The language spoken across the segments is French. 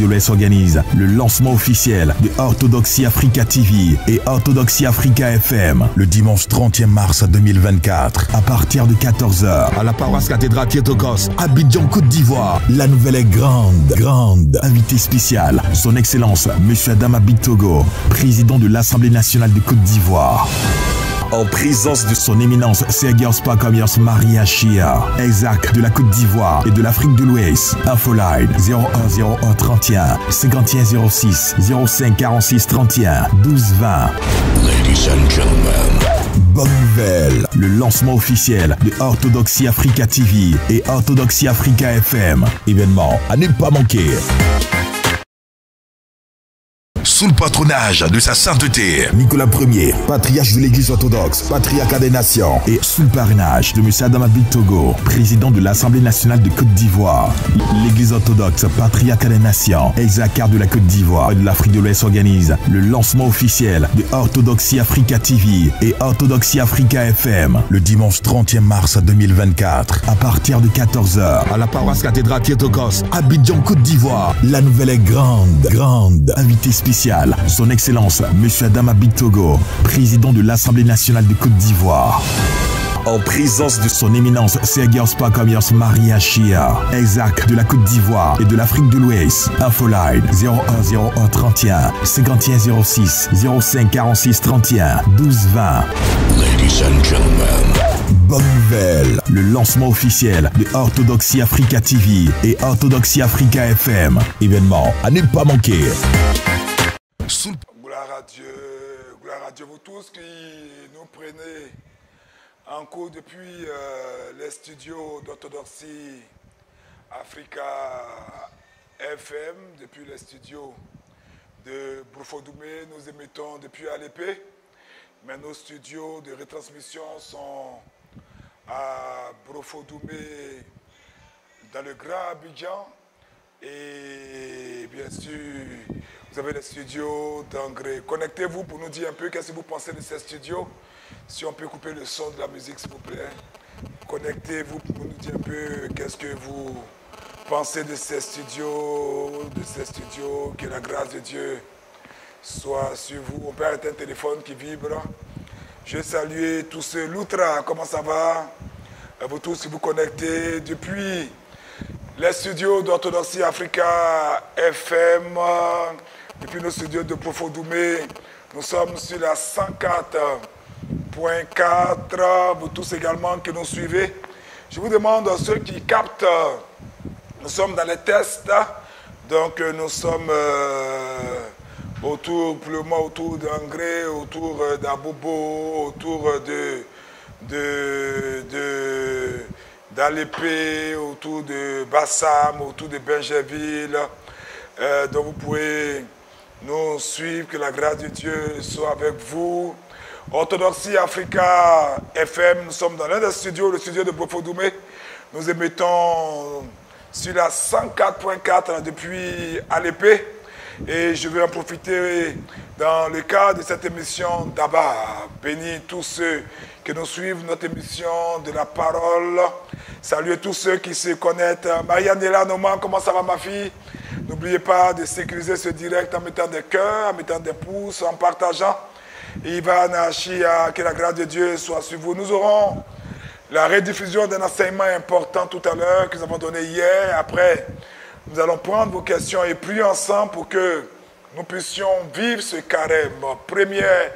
de l'Ouest organise le lancement officiel de Orthodoxie Africa TV et Orthodoxie Africa FM le dimanche 30 mars 2024 à partir de 14 h à la paroisse cathédrale Thietokos, Abidjan, Côte d'Ivoire. La nouvelle est grande. Invité spécial, son excellence, Monsieur Adama Bictogo, président de l'Assemblée nationale de Côte d'Ivoire. En présence de son éminence Sergios Pakomios Maria Chia, Isaac de la Côte d'Ivoire et de l'Afrique de l'Ouest. Infoline 0101 31 51 06 05 46 31 12 20. Ladies and gentlemen, bonne nouvelle, le lancement officiel de Orthodoxie Africa TV et Orthodoxie Africa FM. Événement à ne pas manquer. Sous le patronage de sa sainteté Nicolas Ier, patriarche de l'église orthodoxe, patriarcat des nations, et sous le parrainage de M. Adama Bictogo, président de l'Assemblée nationale de Côte d'Ivoire, l'église orthodoxe, patriarcat des nations, Exacar de la Côte d'Ivoire et de l'Afrique de l'Ouest organise le lancement officiel de Orthodoxie Africa TV et Orthodoxie Africa FM le dimanche 30 mars 2024 à partir de 14 h à la paroisse cathédrale Thietokos, Abidjan, Côte d'Ivoire. La nouvelle est grande. Invité spécial, son excellence, Monsieur Adama Bictogo, président de l'Assemblée nationale de Côte d'Ivoire. En présence de son éminence Sergios Pakomios Maria Chia, Isaac de la Côte d'Ivoire et de l'Afrique de l'Ouest. Infoline 0101 31 51 06 05 46 31 12 20. Ladies and gentlemen, bonne nouvelle, le lancement officiel de Orthodoxie Africa TV et Orthodoxie Africa FM. Événement à ne pas manquer. Gloire à Dieu, vous tous qui nous prenez en cours depuis les studios d'Orthodoxie Africa FM, depuis les studios de Brufodoumé, nous émettons depuis Alépé, mais nos studios de retransmission sont à Brufodoumé, dans le Grand Abidjan, et bien sûr, vous avez les studios d'Angré. Connectez-vous pour nous dire un peu qu'est-ce que vous pensez de ces studios. Si on peut couper le son de la musique, s'il vous plaît. Connectez-vous pour nous dire un peu qu'est-ce que vous pensez de ces studios, Que la grâce de Dieu soit sur vous. On peut arrêter un téléphone qui vibre. Je salue tous ceux. Loutra, comment ça va? Vous tous, si vous connectez depuis les studios d'Orthodoxie Africa FM, depuis nos studios de Brufodoumé, nous sommes sur la 104.4. Vous tous également qui nous suivez. Je vous demande, ceux qui captent, nous sommes dans les tests. Donc nous sommes autour d'Angré, autour d'Abobo, autour d'Alépé, autour de Bassam, autour de Benjerville. Donc vous pouvez nous suivre, que la grâce de Dieu soit avec vous. Orthodoxie Africa FM, nous sommes dans l'un des studios, le studio de Brufodoumé. Nous émettons sur la 104.4 depuis Alépé. Et je vais en profiter dans le cadre de cette émission d'Abba. Bénis tous ceux qui nous suivent, notre émission de la parole. Saluez tous ceux qui se connectent. Marianela Noman, comment ça va ma fille? N'oubliez pas de sécuriser ce direct en mettant des cœurs, en mettant des pouces, en partageant. Ivan Achia, que la grâce de Dieu soit sur vous. Nous aurons la rediffusion d'un enseignement important tout à l'heure que nous avons donné hier. Après, nous allons prendre vos questions et prier ensemble pour que nous puissions vivre ce carême. Première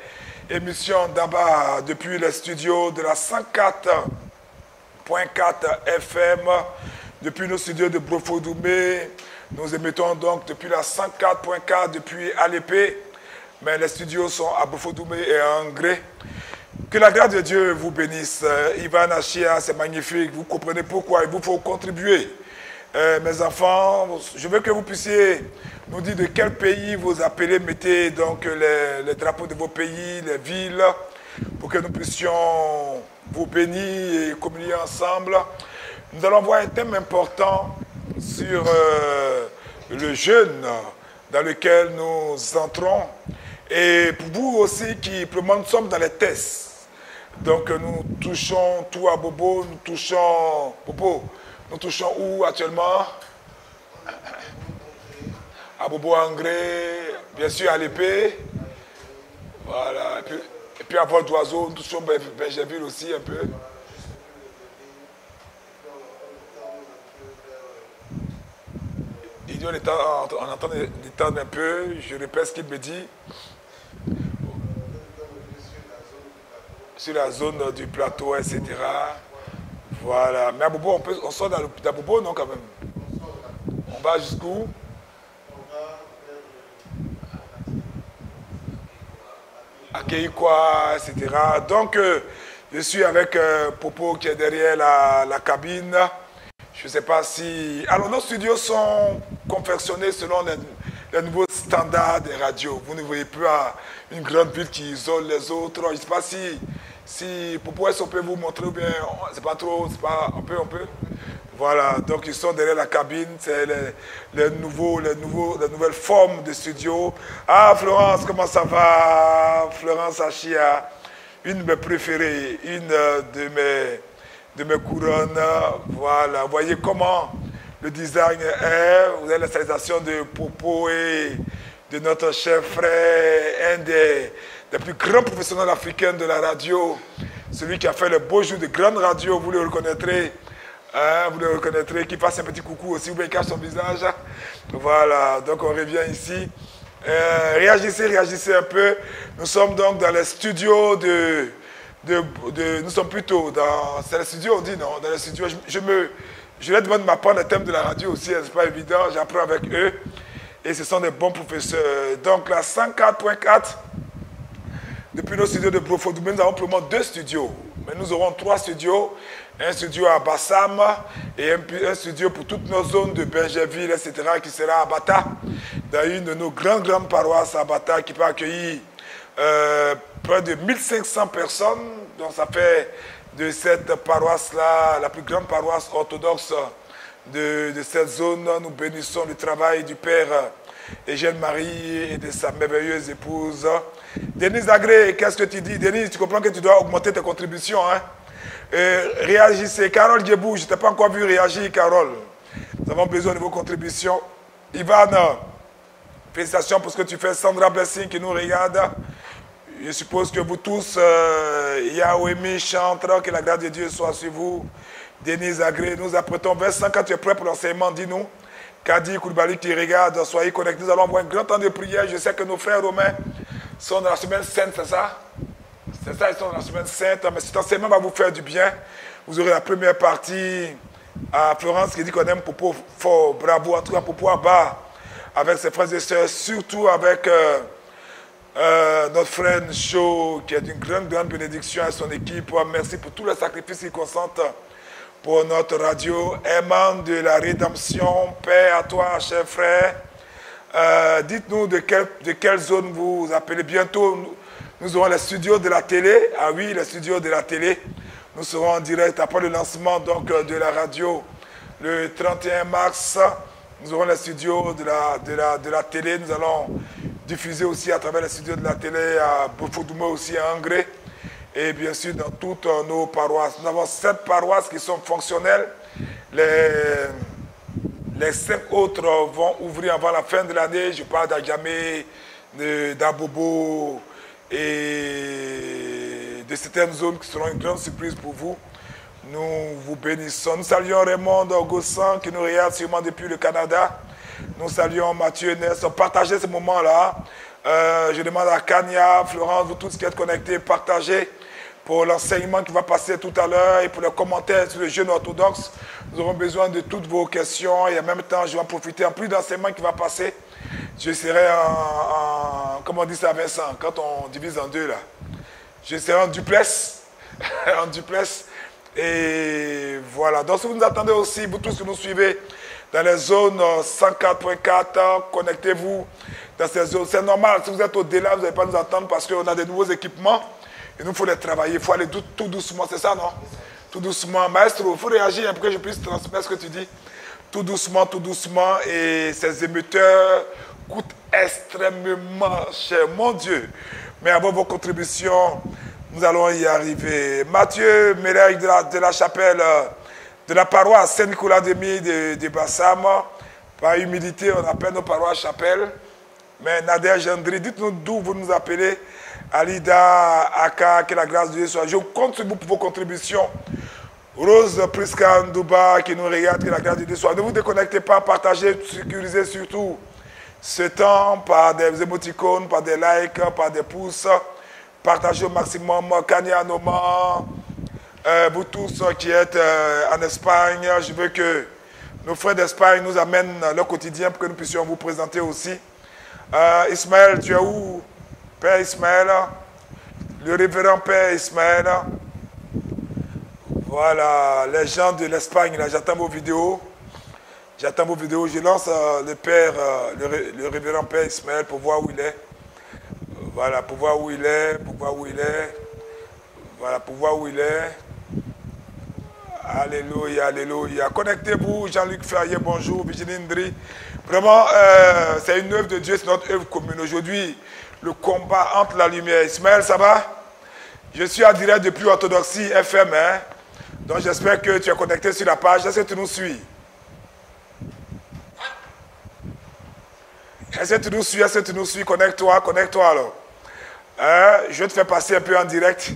émission d'Abba depuis les studios de la 104.4 FM, depuis nos studios de Brufodoumé. Nous émettons donc depuis la 104.4 depuis Alépé, mais les studios sont à Brufodoumé et à Angré. Que la grâce de Dieu vous bénisse. Ivan Achia, c'est magnifique. Vous comprenez pourquoi il vous faut contribuer. Mes enfants, je veux que vous puissiez nous dire de quel pays vous appelez. Mettez donc les drapeaux de vos pays, les villes, pour que nous puissions vous bénir et communier ensemble. Nous allons voir un thème important sur le jeûne dans lequel nous entrons. Et pour vous aussi qui, pour le moment, nous sommes dans les tests. Donc nous touchons tout à Bobo, nous touchons où actuellement? à Bobo Angré, bien sûr à l'épée. Voilà. Et puis à vol d'oiseau, nous sommes Benjaville aussi un peu. Il dit on entend d'étendre un peu, je répète ce qu'il me dit. Sur la zone du plateau, etc. Voilà. Mais à Bobo, on sort d'Abobo, non, quand même? On va jusqu'où? À Keikwa, etc. Donc, je suis avec Popo qui est derrière la cabine. Je ne sais pas si... Alors, nos studios sont confectionnés selon les nouveaux standards des radios. Vous ne voyez plus une grande ville qui isole les autres. Je ne sais pas si Popo, est-ce qu'on peut vous montrer ou bien... C'est pas trop... C'est pas... On peut... Voilà, donc ils sont derrière la cabine, c'est les nouvelles formes de studio. Ah, Florence, comment ça va? Florence Achia, une de mes préférées, une de mes couronnes. Voilà, vous voyez comment le design est. Vous avez l'installation de Popo et de notre cher frère, un des plus grands professionnels africains de la radio. Celui qui a fait le beau jour de grande radio, vous le reconnaîtrez. Vous le reconnaîtrez, qui fasse un petit coucou aussi, ou bien cache son visage. Voilà, donc on revient ici. Réagissez un peu. Nous sommes donc dans les studios nous sommes plutôt dans... C'est les studios, on dit non, dans les studios. Je leur demande de m'apprendre le thème de la radio aussi, c'est pas évident, j'apprends avec eux. Et ce sont des bons professeurs. Donc la 104.4, depuis nos studios de Brofodoume, nous avons pour le moment 2 studios. Mais nous aurons 3 studios. Un studio à Bassam et un studio pour toutes nos zones de Benjaville, etc., qui sera à Bata, dans une de nos grandes paroisses à Bata, qui peut accueillir près de 1500 personnes. Donc ça fait de cette paroisse-là, la plus grande paroisse orthodoxe de cette zone. Nous bénissons le travail du Père Eugène Marie et de sa merveilleuse épouse. Denise Agré, qu'est-ce que tu dis? Denise, tu comprends que tu dois augmenter tes contributions, hein? Réagissez. Carole Djebou, je ne t'ai pas encore vu réagir, Carole. Nous avons besoin de vos contributions. Ivan, félicitations pour ce que tu fais. Sandra Blessing qui nous regarde. Je suppose que vous tous, Yaouemi, Chantre, que la grâce de Dieu soit sur vous. Denise Agré, nous apprêtons Vincent, quand tu es prêt pour l'enseignement, dis-nous. Kadi Koulibaly qui regarde, soyez connectés. Nous allons avoir un grand temps de prière. Je sais que nos frères romains sont dans la semaine sainte, c'est ça? C'est ça, ils sont dans la semaine sainte, mais cet enseignement va vous faire du bien. Vous aurez la première partie à Florence qui dit qu'on aime Popo fort, bravo, en tout cas Popo à bas, avec ses frères et sœurs, surtout avec notre frère Ncho, qui est d'une grande bénédiction à son équipe. Merci pour tous les sacrifices qu'ils consentent pour notre radio. Aimant de la rédemption, paix à toi, cher frère. Dites-nous de quelle zone vous appelez. Bientôt, nous aurons les studios de la télé. Ah oui, les studios de la télé. Nous serons en direct après le lancement donc, de la radio le 31 mars. Nous aurons les studios de la télé. Nous allons diffuser aussi à travers les studios de la télé à Bofodoume aussi à Angré. Et bien sûr dans toutes nos paroisses. Nous avons 7 paroisses qui sont fonctionnelles. Les 5 autres vont ouvrir avant la fin de l'année. Je parle d'Adjamé, d'Abobo et de certaines zones qui seront une grande surprise pour vous. Nous vous bénissons. Nous saluons Raymond Gossan qui nous regarde sûrement depuis le Canada. Nous saluons Mathieu Nelson. Partagez ce moment-là. Je demande à Kania, Florence, vous tous qui êtes connectés, partagez pour l'enseignement qui va passer tout à l'heure et pour les commentaires sur le jeûne orthodoxe. Nous aurons besoin de toutes vos questions et en même temps, je vais en profiter. En plus d'enseignement qui va passer, je serai comment on dit ça, Vincent, quand on divise en deux là. Je serai en duplex. En duplex. Et voilà. Donc si vous nous attendez aussi, vous tous qui nous suivez dans les zones 104.4, connectez-vous dans ces zones. C'est normal, si vous êtes au-delà, vous n'allez pas nous attendre parce qu'on a des nouveaux équipements. Et nous, il faut les travailler, il faut aller tout doucement, c'est ça, non? Tout doucement. Maestro, il faut réagir pour que je puisse transmettre ce que tu dis. Tout doucement, et ces émetteurs coûtent extrêmement cher, mon Dieu. Mais avec vos contributions, nous allons y arriver. Mathieu Mélègue de la chapelle, de la paroisse Saint-Nicolas-de-Mi de Bassam, Par humilité, on appelle nos paroisses chapelles. Mais Nader Gendry, dites-nous d'où vous nous appelez. Alida, Aka, que la grâce de Dieu soit. Je compte sur vous pour vos contributions. Rose Priska Ndouba qui nous regarde, que la grâce de Dieu soit. Ne vous déconnectez pas, partagez, sécurisez surtout ce temps par des émoticônes, par des likes, par des pouces. Partagez au maximum. Kanya Noma, vous tous qui êtes en Espagne, je veux que nos frères d'Espagne nous amènent leur quotidien pour que nous puissions vous présenter aussi. Ismaël, tu es où? Père Ismaël, le révérend Père Ismaël. Voilà, les gens de l'Espagne, là, j'attends vos vidéos. J'attends vos vidéos. Je lance le Père, le révérend Père Ismaël pour voir où il est. Voilà, pour voir où il est, pour voir où il est. Voilà, pour voir où il est. Alléluia, alléluia. Connectez-vous, Jean-Luc Ferrier, bonjour, Virginie Ndri. Vraiment, c'est une œuvre de Dieu, c'est notre œuvre commune. Aujourd'hui, le combat entre la lumière. Ismaël, ça va? Je suis en direct depuis Orthodoxie FM. Hein? Donc j'espère que tu es connecté sur la page. Est-ce que tu nous suis? Est-ce que tu nous suis? Est-ce que tu nous suis? Connecte-toi, connecte-toi alors. Je vais te faire passer un peu en direct.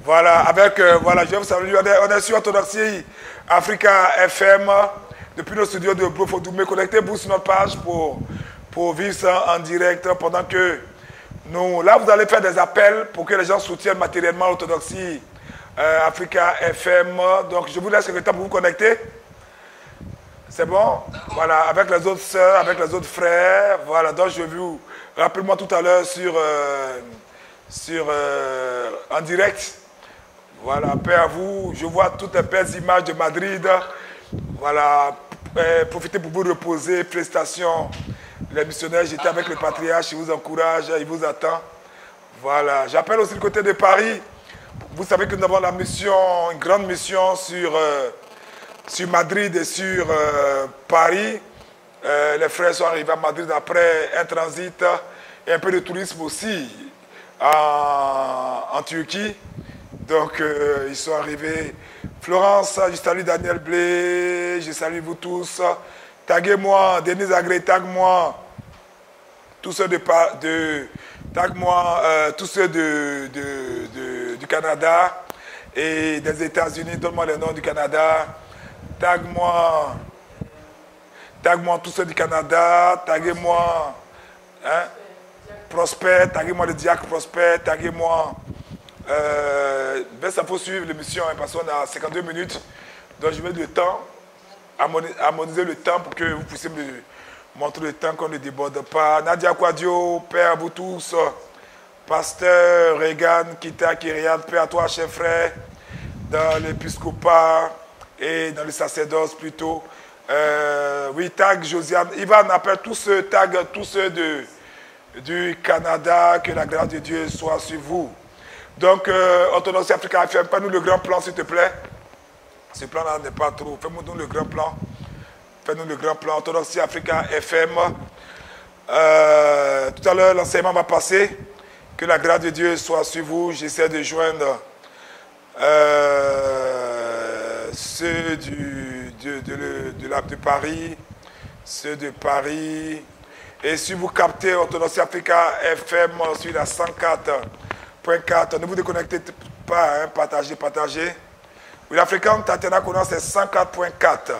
Voilà, voilà, je vais vous saluer. On est sur Orthodoxie Africa FM depuis nos studios de Brofodoumé. Connectez-vous sur notre page pour vivre ça en direct pendant que nous... Là, vous allez faire des appels pour que les gens soutiennent matériellement l'Orthodoxie Africa FM. Donc, je vous laisse le temps pour vous connecter. C'est bon? Voilà, avec les autres sœurs, avec les autres frères. Voilà, donc je vais vous... Rappelez-moi tout à l'heure en direct. Voilà, paix à vous. Je vois toutes les belles images de Madrid. Voilà, profitez pour vous reposer. Félicitations, les missionnaires. J'étais avec le patriarche, il vous encourage, il vous attend. Voilà, j'appelle aussi le côté de Paris. Vous savez que nous avons la mission, une grande mission sur Madrid et sur Paris. Les frères sont arrivés à Madrid après un transit et un peu de tourisme aussi en Turquie. Donc, ils sont arrivés. Florence, je salue Daniel Blé, je salue vous tous. Taguez-moi, Denise Agré, tague-moi. Tous ceux tague-moi, tous ceux du Canada et des États-Unis. Donne-moi le nom du Canada. Tague-moi tous ceux du Canada. Taguez-moi Prosper, taguez-moi le diacre Prosper, taguez-moi. Ça faut suivre l'émission hein, parce qu'on a 52 minutes. Donc je mets le temps, harmoniser le temps pour que vous puissiez me montrer le temps qu'on ne déborde pas. Nadia Quadio, Père à vous tous. Pasteur Regan, Kita, Kyrian, Père à toi, cher frère, dans l'épiscopat et dans le sacerdoce plutôt. Oui, tag Josiane. Ivan appelle tous ceux du Canada, que la grâce de Dieu soit sur vous. Donc, Orthodoxie Africa FM, fais-nous le grand plan, s'il te plaît. Ce plan-là n'est pas trop. Fais-nous le grand plan. Fais-nous le grand plan. Orthodoxie Africa FM. Tout à l'heure, l'enseignement va passer. Que la grâce de Dieu soit sur vous. J'essaie de joindre ceux de Paris. Ceux de Paris. Et si vous captez Orthodoxie Africa FM sur la 104.4, ne vous déconnectez pas, hein, partagez. Oui, la fréquence Tatiana c'est 104.4.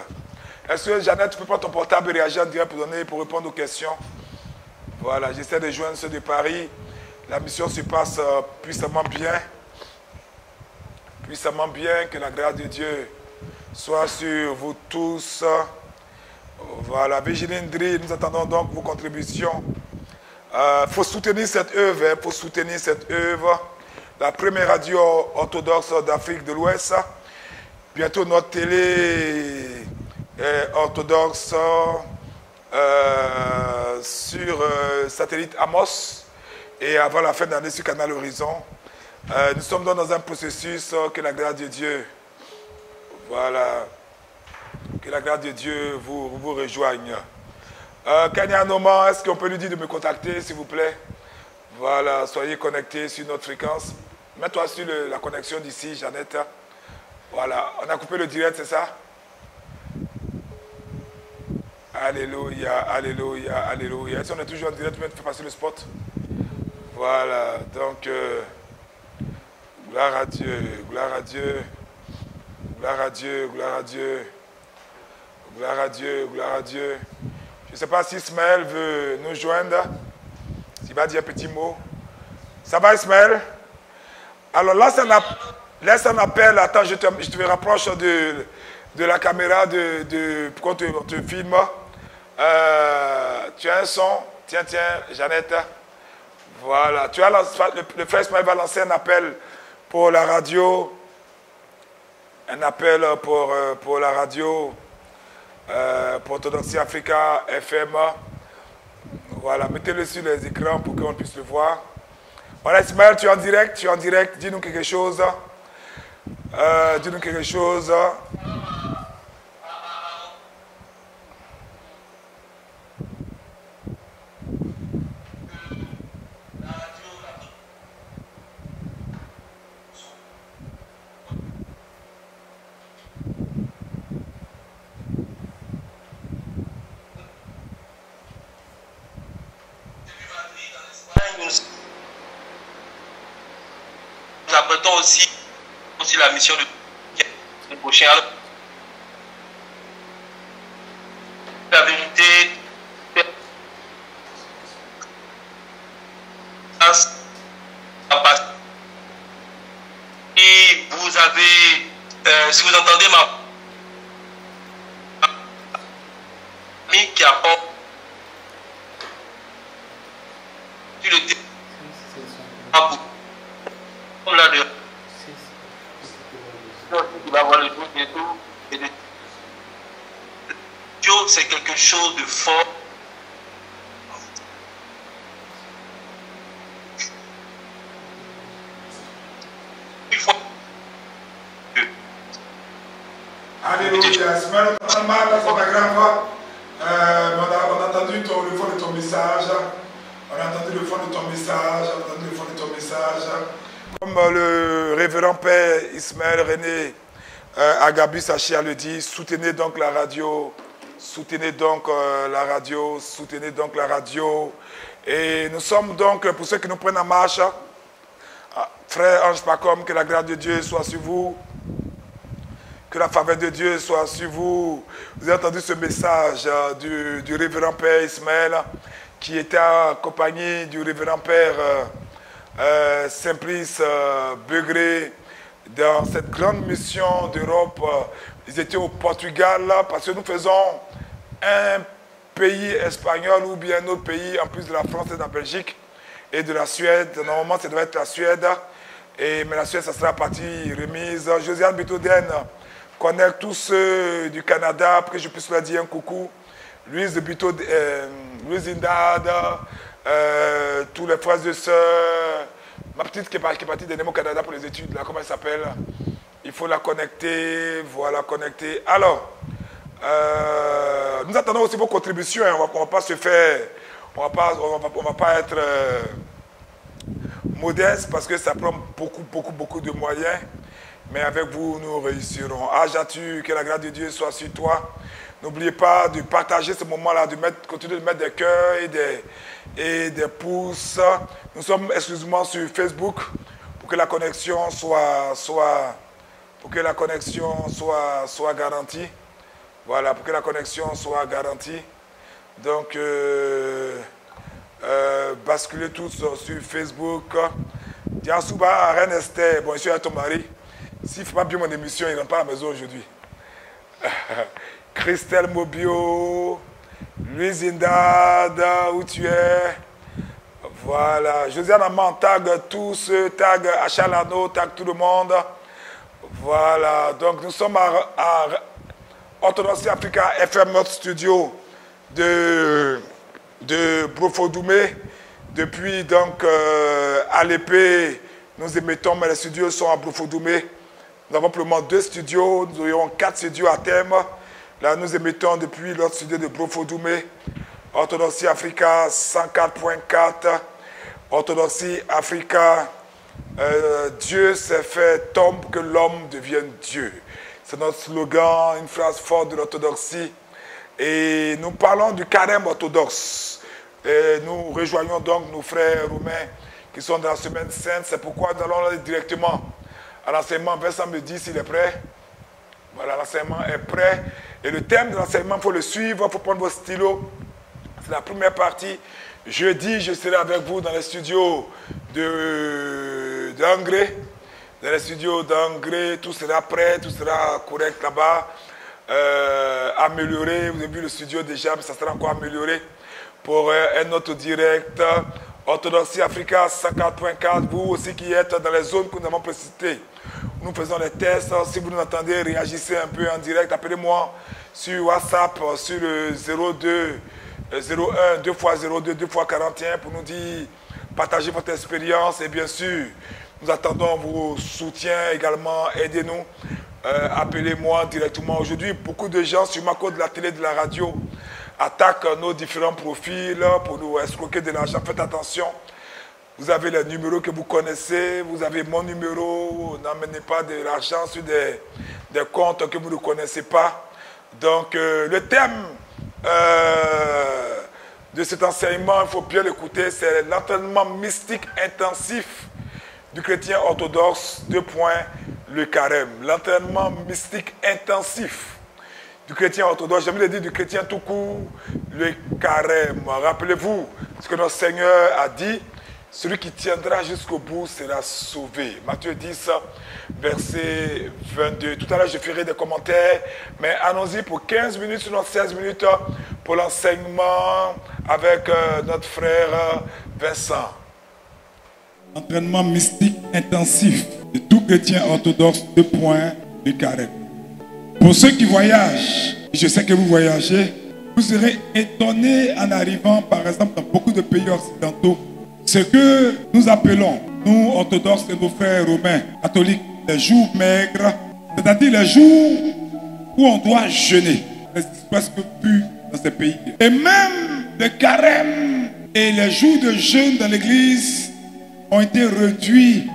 Est-ce que Jeannette, tu peux prendre ton portable et réagir en direct pour répondre aux questions? Voilà, j'essaie de joindre ceux de Paris. La mission se passe puissamment bien. Puissamment bien, que la grâce de Dieu soit sur vous tous. Voilà, Virginie Ndri, nous attendons donc vos contributions. Il faut soutenir cette œuvre, il faut soutenir cette œuvre. La première radio orthodoxe d'Afrique de l'Ouest. Bientôt notre télé orthodoxe sur satellite Amos. Et avant la fin de l'année sur Canal Horizon. Nous sommes donc dans un processus que la grâce de Dieu, voilà, que la grâce de Dieu vous rejoigne. Kanya Noma, est-ce qu'on peut lui dire de me contacter, s'il vous plaît? Voilà, soyez connectés sur notre fréquence. Mets-toi sur la connexion d'ici, Jeannette. Voilà, on a coupé le direct, c'est ça? Alléluia, alléluia, alléluia. Si on est toujours en direct, tu fais passer le spot. Voilà, donc, gloire à Dieu, gloire à Dieu, gloire à Dieu, gloire à Dieu, gloire à Dieu, gloire à Dieu. Je ne sais pas si Ismaël veut nous joindre, s'il va dire un petit mot. Ça va, Ismaël? Alors là, laisse un appel. Attends, je te rapproche de la caméra pour qu'on te filme. Tu as un son. Tiens, Jeannette. Voilà. Le frère Ismaël va lancer un appel pour la radio. Un appel pour la radio. Pour Orthodoxie Africa FM. Voilà. Mettez-le sur les écrans pour qu'on puisse le voir. Voilà, Ismaël, tu es en direct, dis-nous quelque chose. Dis-nous quelque chose. Nous apprêtons aussi la mission de prochain. La vérité, et vous avez, si vous entendez ma famille qui apporte sur le on l'a de qui va voir le jour bientôt et de Dieu, c'est quelque chose de fort. Alléluia. Semaine, c'est pas grave. On a entendu le fond de ton message. On a entendu le fond de ton message. Comme le révérend Père Ismaël René Agabu Sachia le dit, soutenez donc la radio. Soutenez donc la radio. Et nous sommes donc, pour ceux qui nous prennent en marche, frère Ange Pacom, que la grâce de Dieu soit sur vous. Que la faveur de Dieu soit sur vous. Vous avez entendu ce message du révérend Père Ismaël, qui était accompagné du révérend Père Simplice Begré dans cette grande mission d'Europe. Ils étaient au Portugal parce que nous faisons un pays espagnol ou bien un autre pays en plus de la France et de la Belgique et de la Suède. Normalement, ça doit être la Suède. Mais la Suède, ça sera partie remise. Josiane Bitoden connaît tous ceux du Canada pour que je puisse leur dire un coucou. Louise Indad, tous les frères et sœurs. Ma petite qui est partie de Nemo Canada pour les études, là, comment elle s'appelle? Il faut la connecter, voilà, connecter. Alors, nous attendons aussi vos contributions. Hein. On va pas se faire, on va pas être modeste parce que ça prend beaucoup de moyens. Mais avec vous, nous réussirons. Ajatu, que la grâce de Dieu soit sur toi. N'oubliez pas de partager ce moment-là, de continuer de mettre des cœurs et des pouces. Nous sommes exclusivement sur Facebook pour que la connexion soit garantie. Voilà, pour que la connexion soit garantie. Donc, basculez tous sur Facebook. Diansouba, Reine Esther, bon, je suis à ton mari. S'il ne fait pas bien mon émission, il ne rentre pas à la maison aujourd'hui. Christelle Mobio, Louise Indad, où tu es? Voilà. Josiane Amand, tag tous, tag Achalano, tag tout le monde. Voilà. Donc nous sommes à Orthodoxie Africa FM, notre studio de Brofodoumé. Depuis donc à l'épée, nous émettons, mais les studios sont à Brofodoumé. Nous avons pour le moment 2 studios, nous aurons 4 studios à terme. Là, nous émettons depuis notre studio de Brofodoumé, Orthodoxie Africa 104.4, Orthodoxie Africa Dieu s'est fait homme que l'homme devienne Dieu. C'est notre slogan, une phrase forte de l'orthodoxie. Et nous parlons du carême orthodoxe. Et nous rejoignons donc nos frères roumains qui sont dans la semaine sainte. C'est pourquoi nous allons aller directement à l'enseignement. Vincent me dit s'il est prêt. Voilà, l'enseignement est prêt. Et le thème de l'enseignement, il faut le suivre, il faut prendre vos stylos. C'est la première partie. Jeudi, je serai avec vous dans les studios d'Angré. Dans les studios d'Angré, tout sera prêt, tout sera correct là-bas. Amélioré, vous avez vu le studio déjà, mais ça sera encore amélioré pour un autre direct. Orthodoxie Africa 54.4, vous aussi qui êtes dans les zones que nous avons précitées. Nous faisons les tests. Si vous nous entendez, réagissez un peu en direct. Appelez-moi sur WhatsApp, sur le 02 01 2x02 2x41 pour nous dire, partagez votre expérience. Et bien sûr, nous attendons vos soutiens également. Aidez-nous. Appelez-moi directement. Aujourd'hui, beaucoup de gens sur ma côte de la télé, de la radio, attaquent nos différents profils pour nous escroquer de l'argent. Faites attention. Vous avez les numéros que vous connaissez. Vous avez mon numéro. N'amenez pas de l'argent sur des comptes que vous ne connaissez pas. Donc, le thème de cet enseignement, il faut bien l'écouter, c'est l'entraînement mystique intensif du chrétien orthodoxe, le carême. L'entraînement mystique intensif du chrétien orthodoxe, j'aime le dire du chrétien tout court, le carême. Rappelez-vous ce que notre Seigneur a dit, celui qui tiendra jusqu'au bout sera sauvé. Matthieu 10, verset 22. Tout à l'heure, je ferai des commentaires, mais allons-y pour 15 minutes, sinon 16 minutes, pour l'enseignement avec notre frère Vincent. Entraînement mystique intensif de tout chrétien orthodoxe, le carême. Pour ceux qui voyagent, je sais que vous voyagez, vous serez étonnés en arrivant, par exemple, dans beaucoup de pays occidentaux, ce que nous appelons, nous orthodoxes et nos frères romains, catholiques, les jours maigres, c'est-à-dire les jours où on doit jeûner. C'est presque plus dans ces pays. Et même le carême et les jours de jeûne dans l'église ont été réduits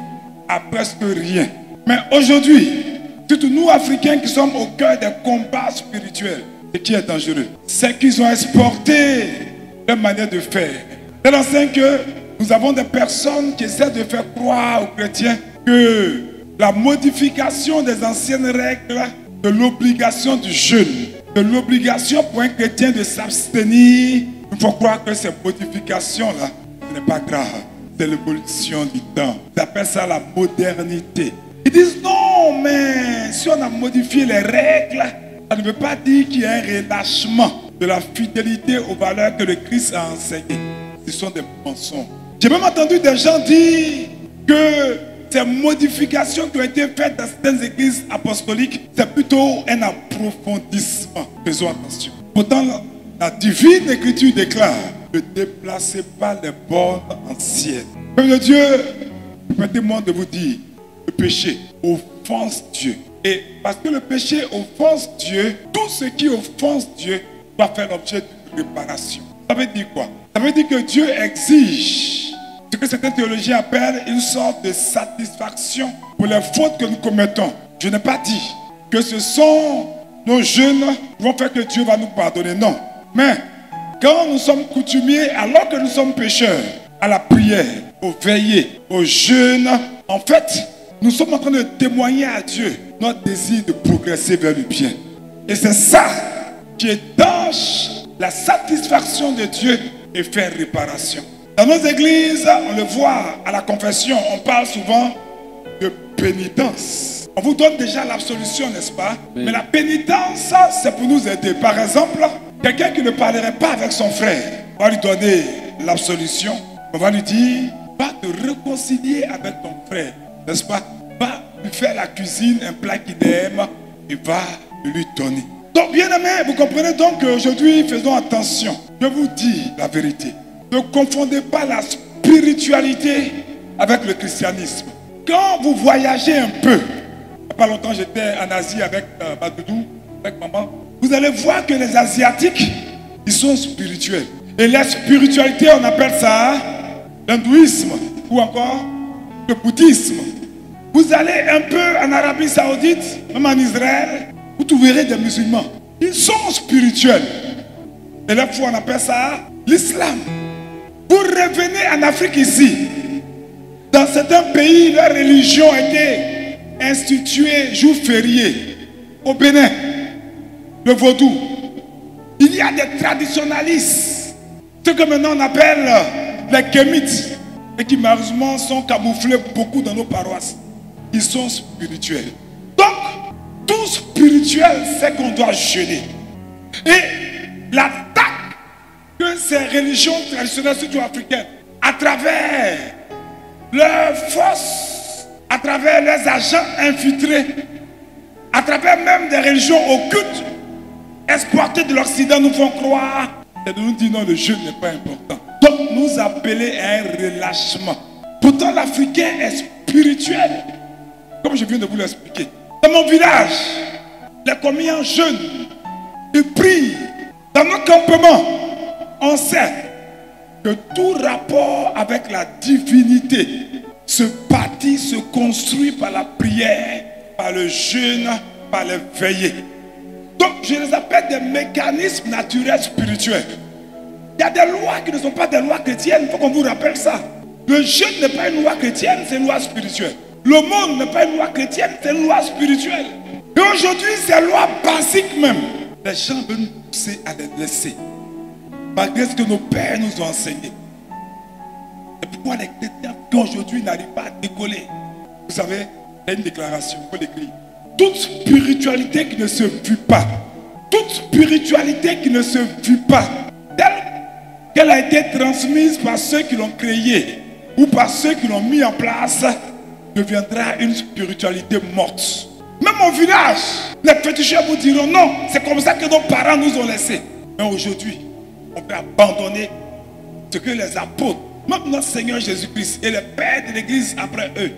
à presque rien. Mais aujourd'hui, surtout nous Africains qui sommes au cœur des combats spirituels, ce qui est dangereux, c'est qu'ils ont exporté leur manière de faire. C'est l'enseigne que nous avons des personnes qui essaient de faire croire aux chrétiens que la modification des anciennes règles, de l'obligation du jeûne, de l'obligation pour un chrétien de s'abstenir, il faut croire que ces modifications-là, ce n'est pas grave. C'est l'évolution du temps. Ils appellent ça la modernité. Ils disent non, mais si on a modifié les règles, ça ne veut pas dire qu'il y a un relâchement de la fidélité aux valeurs que le Christ a enseignées. Ce sont des mensonges. J'ai même entendu des gens dire que ces modifications qui ont été faites dans certaines églises apostoliques, c'est plutôt un approfondissement. Faisons attention. Pourtant, la divine écriture déclare: ne déplacez pas les bornes anciennes. Peuple de Dieu, permettez-moi de vous dire, le péché offense Dieu. Et parce que le péché offense Dieu, tout ce qui offense Dieu doit faire l'objet d'une réparation. Ça veut dire quoi? Ça veut dire que Dieu exige ce que certains théologiens appellent une sorte de satisfaction pour les fautes que nous commettons. Je n'ai pas dit que ce sont nos jeûnes qui vont faire que Dieu va nous pardonner. Non. Mais quand nous sommes coutumiers, alors que nous sommes pécheurs, à la prière, au veiller, au jeûne, en fait, nous sommes en train de témoigner à Dieu notre désir de progresser vers le bien. Et c'est ça qui étanche la satisfaction de Dieu et faire réparation. Dans nos églises, on le voit à la confession, on parle souvent de pénitence. On vous donne déjà l'absolution, n'est-ce pas? Oui. Mais la pénitence, c'est pour nous aider. Par exemple, quelqu'un qui ne parlerait pas avec son frère, on va lui donner l'absolution. On va lui dire, va te réconcilier avec ton frère, n'est-ce pas? Va lui faire la cuisine, un plat qu'il aime, et va lui donner. Donc, bien aimé, vous comprenez donc qu'aujourd'hui, faisons attention. Je vous dis la vérité. Ne confondez pas la spiritualité avec le christianisme. Quand vous voyagez un peu, il n'y a pas longtemps j'étais en Asie avec ma doudou, avec maman, vous allez voir que les Asiatiques, ils sont spirituels. Et la spiritualité, on appelle ça l'hindouisme ou encore le bouddhisme. Vous allez un peu en Arabie Saoudite, même en Israël, vous trouverez des musulmans. Ils sont spirituels. Et là, on appelle ça l'islam. Vous revenez en Afrique ici. Dans certains pays, la religion a été instituée jour férié. Au Bénin, le vaudou. Il y a des traditionalistes. Ce que maintenant on appelle les kémites. Et qui malheureusement sont camouflés beaucoup dans nos paroisses. Ils sont spirituels. Donc, tout spirituel, c'est qu'on doit jeûner. Et l'attaque que ces religions traditionnelles, surtout africaines, à travers leurs forces, à travers les agents infiltrés, à travers même des religions occultes, exploitées de l'Occident, nous font croire, et de nous dire non, le jeûne n'est pas important. Donc, nous appeler à un relâchement. Pourtant, l'Africain est spirituel. Comme je viens de vous l'expliquer. Dans mon village, les commis en jeûne, ils prient. Dans nos campements, on sait que tout rapport avec la divinité se bâtit, se construit par la prière, par le jeûne, par les veillées. Donc, je les appelle des mécanismes naturels spirituels. Il y a des lois qui ne sont pas des lois chrétiennes, il faut qu'on vous rappelle ça. Le jeûne n'est pas une loi chrétienne, c'est une loi spirituelle. Le monde n'est pas une loi chrétienne, c'est une loi spirituelle. Et aujourd'hui, ces lois basiques même, les gens veulent nous pousser à les laisser. Malgré ce que nos pères nous ont enseigné. Et pourquoi les chrétiens qu'aujourd'hui n'arrivent pas à décoller? Vous savez, il y a une déclaration, il faut l'écrire. Toute spiritualité qui ne se vit pas, toute spiritualité qui ne se vit pas, telle qu'elle a été transmise par ceux qui l'ont créée ou par ceux qui l'ont mis en place, deviendra une spiritualité morte. Même au village, les féticheurs vous diront non, c'est comme ça que nos parents nous ont laissés. Mais aujourd'hui, on peut abandonner ce que les apôtres, même notre Seigneur Jésus-Christ et les pères de l'église après eux,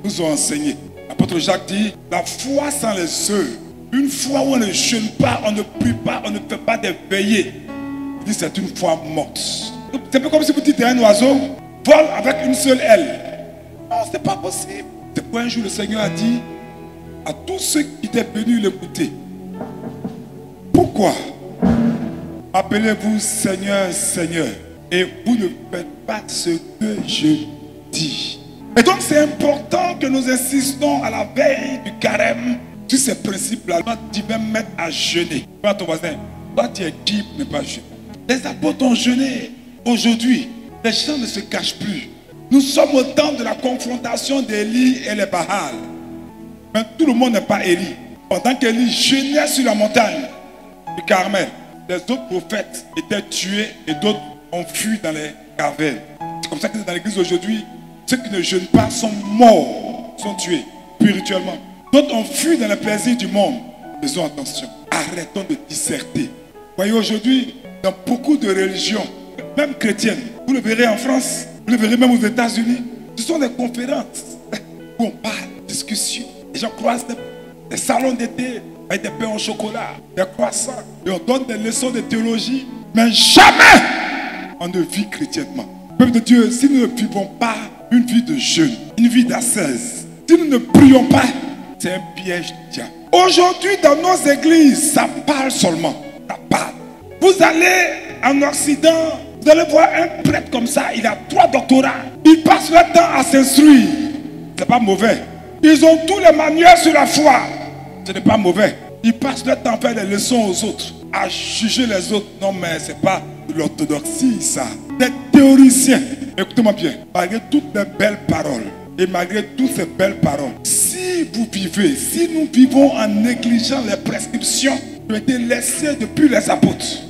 nous ont enseigné. L'apôtre Jacques dit, la foi sans les œuvres, une foi où on ne jeûne pas, on ne prie pas, on ne fait pas des veillées, il dit c'est une foi morte. C'est un peu comme si vous dites à un oiseau, vole avec une seule aile. Non, c'est pas possible. C'est pourquoi un jour le Seigneur a dit à tous ceux qui étaient venus l'écouter, pourquoi appelez-vous Seigneur, Seigneur, et vous ne faites pas ce que je dis? Et donc c'est important que nous insistons à la veille du carême sur ces principes-là. Tu vas mettre à jeûner. Pas ton voisin, toi tu es qui pour ne pas jeûner? Les apôtres ont jeûné. Aujourd'hui, les gens ne se cachent plus. Nous sommes au temps de la confrontation d'Élie et les Baals. Mais tout le monde n'est pas Élie. Pendant qu'Élie jeûnait sur la montagne du Carmel, les autres prophètes étaient tués et d'autres ont fui dans les cavernes. C'est comme ça que dans l'église aujourd'hui, ceux qui ne jeûnent pas sont morts, sont tués spirituellement. D'autres ont fui dans les plaisirs du monde. Faisons attention. Arrêtons de disserter. Voyez aujourd'hui, dans beaucoup de religions, même chrétiennes, vous le verrez en France, vous le verrez même aux États-Unis, ce sont des conférences où on parle, discussion. Les gens croisent des salons d'été avec des pains au chocolat, des croissants, et on donne des leçons de théologie, mais jamais on ne vit chrétiennement. Peuple de Dieu, si nous ne vivons pas une vie de jeûne, une vie d'ascèse, si nous ne prions pas, c'est un piège du diable. Aujourd'hui, dans nos églises, ça parle seulement. Ça parle. Vous allez en Occident, vous allez voir un prêtre comme ça, il a 3 doctorats. Il passe leur temps à s'instruire. C'est pas mauvais. Ils ont tous les manuels sur la foi. Ce n'est pas mauvais. Ils passent leur temps à faire des leçons aux autres, à juger les autres. Non, mais c'est pas de l'orthodoxie, ça. Des théoriciens. Écoutez-moi bien. Malgré toutes les belles paroles, et malgré toutes ces belles paroles, si vous vivez, si nous vivons en négligeant les prescriptions qui ont été laissées depuis les apôtres,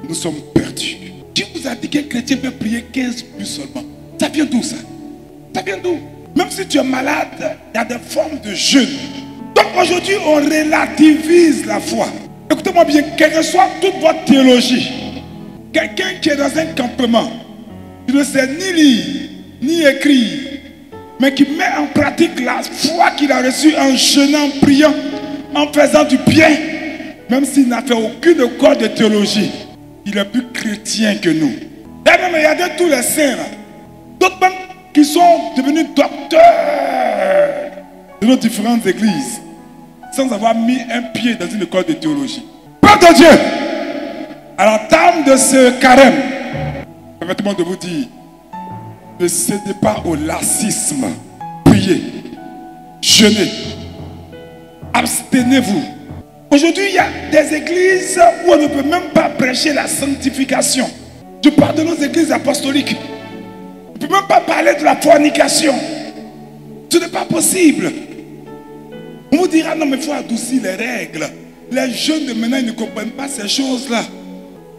nous sommes perdus. Qui vous a dit qu'un chrétien peut prier 15 minutes seulement? Ça vient d'où ça? Ça vient d'où? Même si tu es malade, il y a des formes de jeûne. Donc aujourd'hui, on relativise la foi. Écoutez-moi bien, quelle que soit toute votre théologie, quelqu'un qui est dans un campement, qui ne sait ni lire, ni écrire, mais qui met en pratique la foi qu'il a reçue en jeûnant, en priant, en faisant du bien, même s'il n'a fait aucune école de théologie, il est plus chrétien que nous. Et même, regardez tous les saints là. D'autres même, qui sont devenus docteurs de nos différentes églises sans avoir mis un pied dans une école de théologie. Peuple de Dieu, à l'entame de ce carême, permettez-moi de vous dire, ne cédez pas au lassisme. Priez, jeûnez, abstenez-vous. Aujourd'hui, il y a des églises où on ne peut même pas prêcher la sanctification. Je parle de nos églises apostoliques. On ne peut même pas parler de la fornication. Ce n'est pas possible. On vous dira, non mais il faut adoucir les règles. Les jeunes de maintenant, ils ne comprennent pas ces choses-là.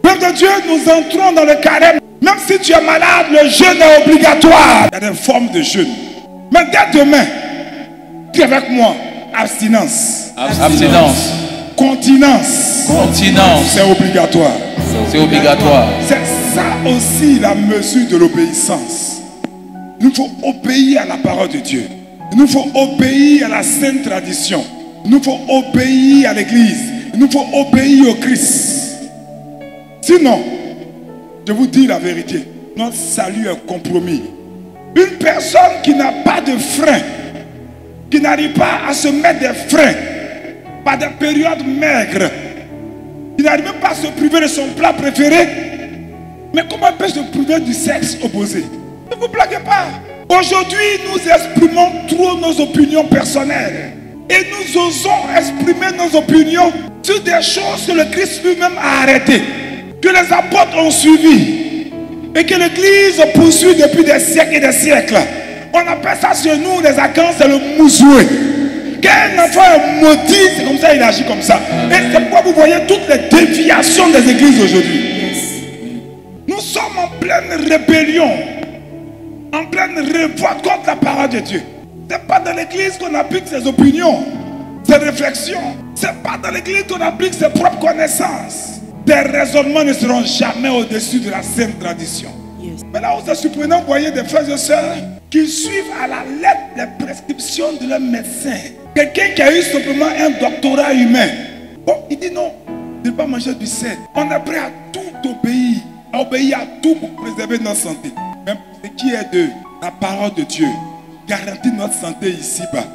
Peuple de Dieu, nous entrons dans le carême. Même si tu es malade, le jeûne est obligatoire. Il y a des formes de jeûne. Mais dès demain, tu es avec moi. Abstinence. Abstinence. Continence. Continence. C'est obligatoire. C'est obligatoire. C'est ça aussi la mesure de l'obéissance. Il nous faut obéir à la parole de Dieu. Il nous faut obéir à la sainte tradition. Il nous faut obéir à l'église. Il nous faut obéir au Christ. Sinon, je vous dis la vérité, notre salut est compromis. Une personne qui n'a pas de frein, qui n'arrive pas à se mettre des freins par des périodes maigres, qui n'arrive même pas à se priver de son plat préféré, mais comment peut se priver du sexe opposé? Ne vous blaguez pas. Aujourd'hui, nous exprimons trop nos opinions personnelles. Et nous osons exprimer nos opinions sur des choses que le Christ lui-même a arrêtées, que les apôtres ont suivies et que l'Église poursuit depuis des siècles et des siècles. On appelle ça chez nous, les Akans, c'est le mouzoué. Quand un enfant est maudit, c'est comme ça, il agit comme ça. Et c'est pourquoi vous voyez toutes les déviations des églises aujourd'hui. Nous sommes en pleine rébellion, en pleine révolte contre la parole de Dieu. Ce n'est pas dans l'église qu'on applique ses opinions, ses réflexions. Ce n'est pas dans l'église qu'on applique ses propres connaissances. Tes raisonnements ne seront jamais au-dessus de la sainte tradition. Mais là où c'est surprenant, vous voyez des frères et sœurs qui suivent à la lettre les prescriptions de leur médecin. Quelqu'un qui a eu simplement un doctorat humain. Bon, il dit non, ne pas manger du sel. On est prêt à tout obéir, à obéir à tout pour préserver notre santé. Même ce qui est de la parole de Dieu garantit notre santé ici-bas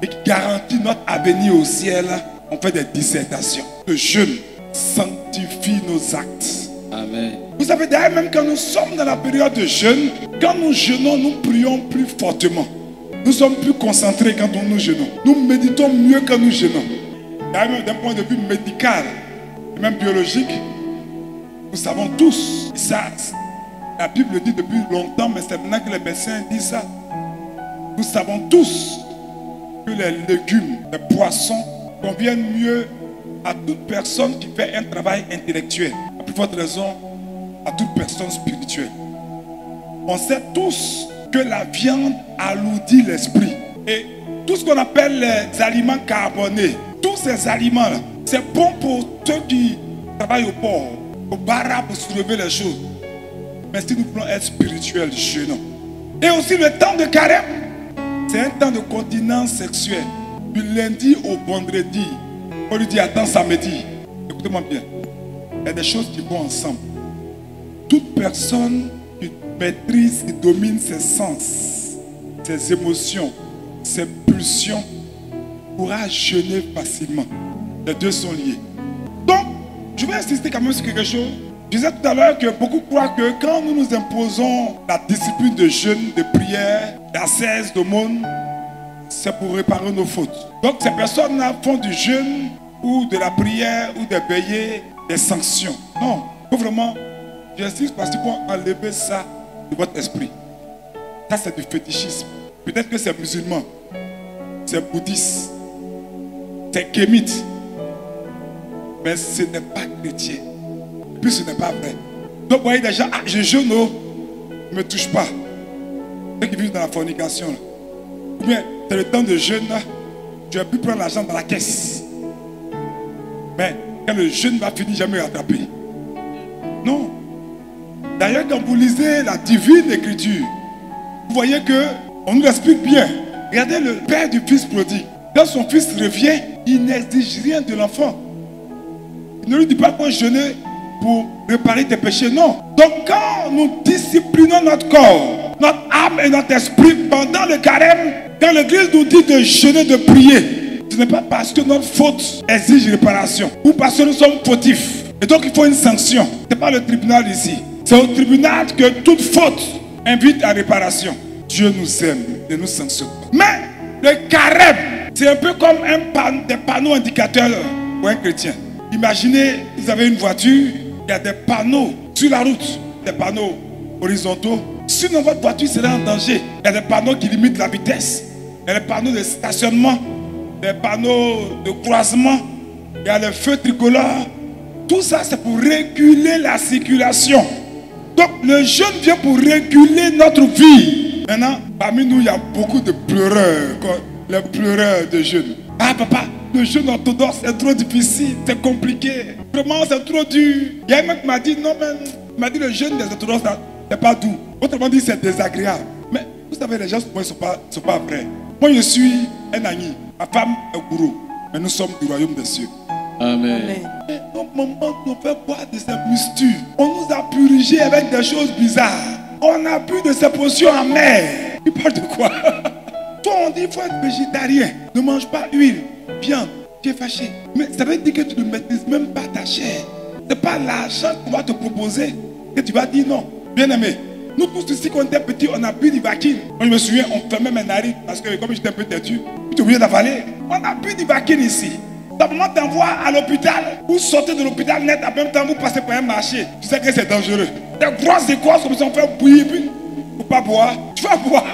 et qui garantit notre avenir au ciel. On fait des dissertations. Le jeûne sanctifie nos actes. Amen. Vous savez, d'ailleurs, même quand nous sommes dans la période de jeûne, quand nous jeûnons, nous prions plus fortement. Nous sommes plus concentrés quand nous jeûnons. Nous méditons mieux quand nous jeûnons. D'ailleurs, même d'un point de vue médical et même biologique, nous savons tous, ça, la Bible dit depuis longtemps, mais c'est maintenant que les médecins disent ça. Nous savons tous que les légumes, les poissons conviennent mieux à toute personne qui fait un travail intellectuel. À plus forte raison, à toute personne spirituelle. On sait tous que la viande alourdit l'esprit. Et tout ce qu'on appelle les aliments carbonés, tous ces aliments-là, c'est bon pour ceux qui travaillent au port, au bara pour soulever les choses. Mais si nous voulons être spirituels, jeûnons. Et aussi le temps de carême, c'est un temps de continence sexuelle. Du lundi au vendredi, on lui dit attends samedi. Écoutez-moi bien. Il y a des choses qui vont ensemble. Toute personne qui maîtrise, qui domine ses sens, ses émotions, ses pulsions, pourra jeûner facilement. Les deux sont liés. Donc, je vais insister quand même sur quelque chose. Je disais tout à l'heure que beaucoup croient que quand nous nous imposons la discipline de jeûne, de prière, d'ascèse, d'aumône, c'est pour réparer nos fautes. Donc ces personnes-là font du jeûne ou de la prière ou des veillées, des sanctions. Non, il faut vraiment, j'insiste parce qu'il faut enlever ça de votre esprit. Ça c'est du fétichisme. Peut-être que c'est musulman, c'est bouddhiste, c'est kémite, mais ce n'est pas chrétien. Et puis ce n'est pas vrai. Donc vous voyez des gens, ah je jeûne, ne me touche pas. Ceux qui vivent dans la fornication. Là. Ou bien, c'est le temps de jeûne, là, tu as pu prendre l'argent dans la caisse. Mais quand le jeûne va finir, jamais rattraper. Non. D'ailleurs, quand vous lisez la divine écriture, vous voyez qu'on nous explique bien. Regardez le père du fils prodigue. Quand son fils revient, il n'exige rien de l'enfant. Il ne lui dit pas qu'on jeûne pour réparer tes péchés. Non. Donc quand nous disciplinons notre corps, notre âme et notre esprit pendant le carême. Quand l'Église nous dit de jeûner, de prier, ce n'est pas parce que notre faute exige réparation ou parce que nous sommes fautifs. Et donc il faut une sanction. Ce n'est pas le tribunal ici. C'est au tribunal que toute faute invite à réparation. Dieu nous aime et nous sanctionne. Mais le carême, c'est un peu comme des panneaux indicateurs pour un chrétien. Imaginez, vous avez une voiture, il y a des panneaux sur la route, des panneaux horizontaux. Sinon votre voiture sera en danger. Il y a des panneaux qui limitent la vitesse. Il y a des panneaux de stationnement, des panneaux de croisement. Il y a le feu tricolore. Tout ça, c'est pour réguler la circulation. Donc, le jeûne vient pour réguler notre vie. Maintenant, parmi nous, il y a beaucoup de pleureurs, les pleureurs de jeûne. Ah, papa, le jeûne orthodoxe est trop difficile, c'est compliqué. Vraiment, c'est trop dur. Il y a un mec qui m'a dit, non, mais il m'a dit le jeûne des orthodoxes, c'est pas doux. Autrement dit, c'est désagréable. Mais vous savez, les gens ne sont pas vrais. Moi, je suis un ami. Ma femme est gourou. Mais nous sommes du royaume des cieux. Amen. Et nos mamans nous fait boire de ces mustures. On nous a purgés avec des choses bizarres. On a bu de ces potions amères. Tu parles de quoi? Toi, on dit qu'il faut être végétarien. Ne mange pas huile, viande. Tu es fâché. Mais ça veut dire que tu ne maîtrises même pas ta chair. Ce n'est pas l'argent qu'on va te proposer que tu vas dire non. Bien aimé, nous tous ici, quand on était petits, on a bu du Vakine. Moi, je me souviens, on fermait mes narines parce que comme j'étais un peu têtu, j'étais obligé d'avaler. On a bu du Vakine ici. Ta maman t'envoie à l'hôpital, vous sortez de l'hôpital net, en même temps vous passez par un marché. Tu sais que c'est dangereux. Des grosses écoles comme ça, on fait bouillir, puis il ne faut pas boire. Tu vas boire.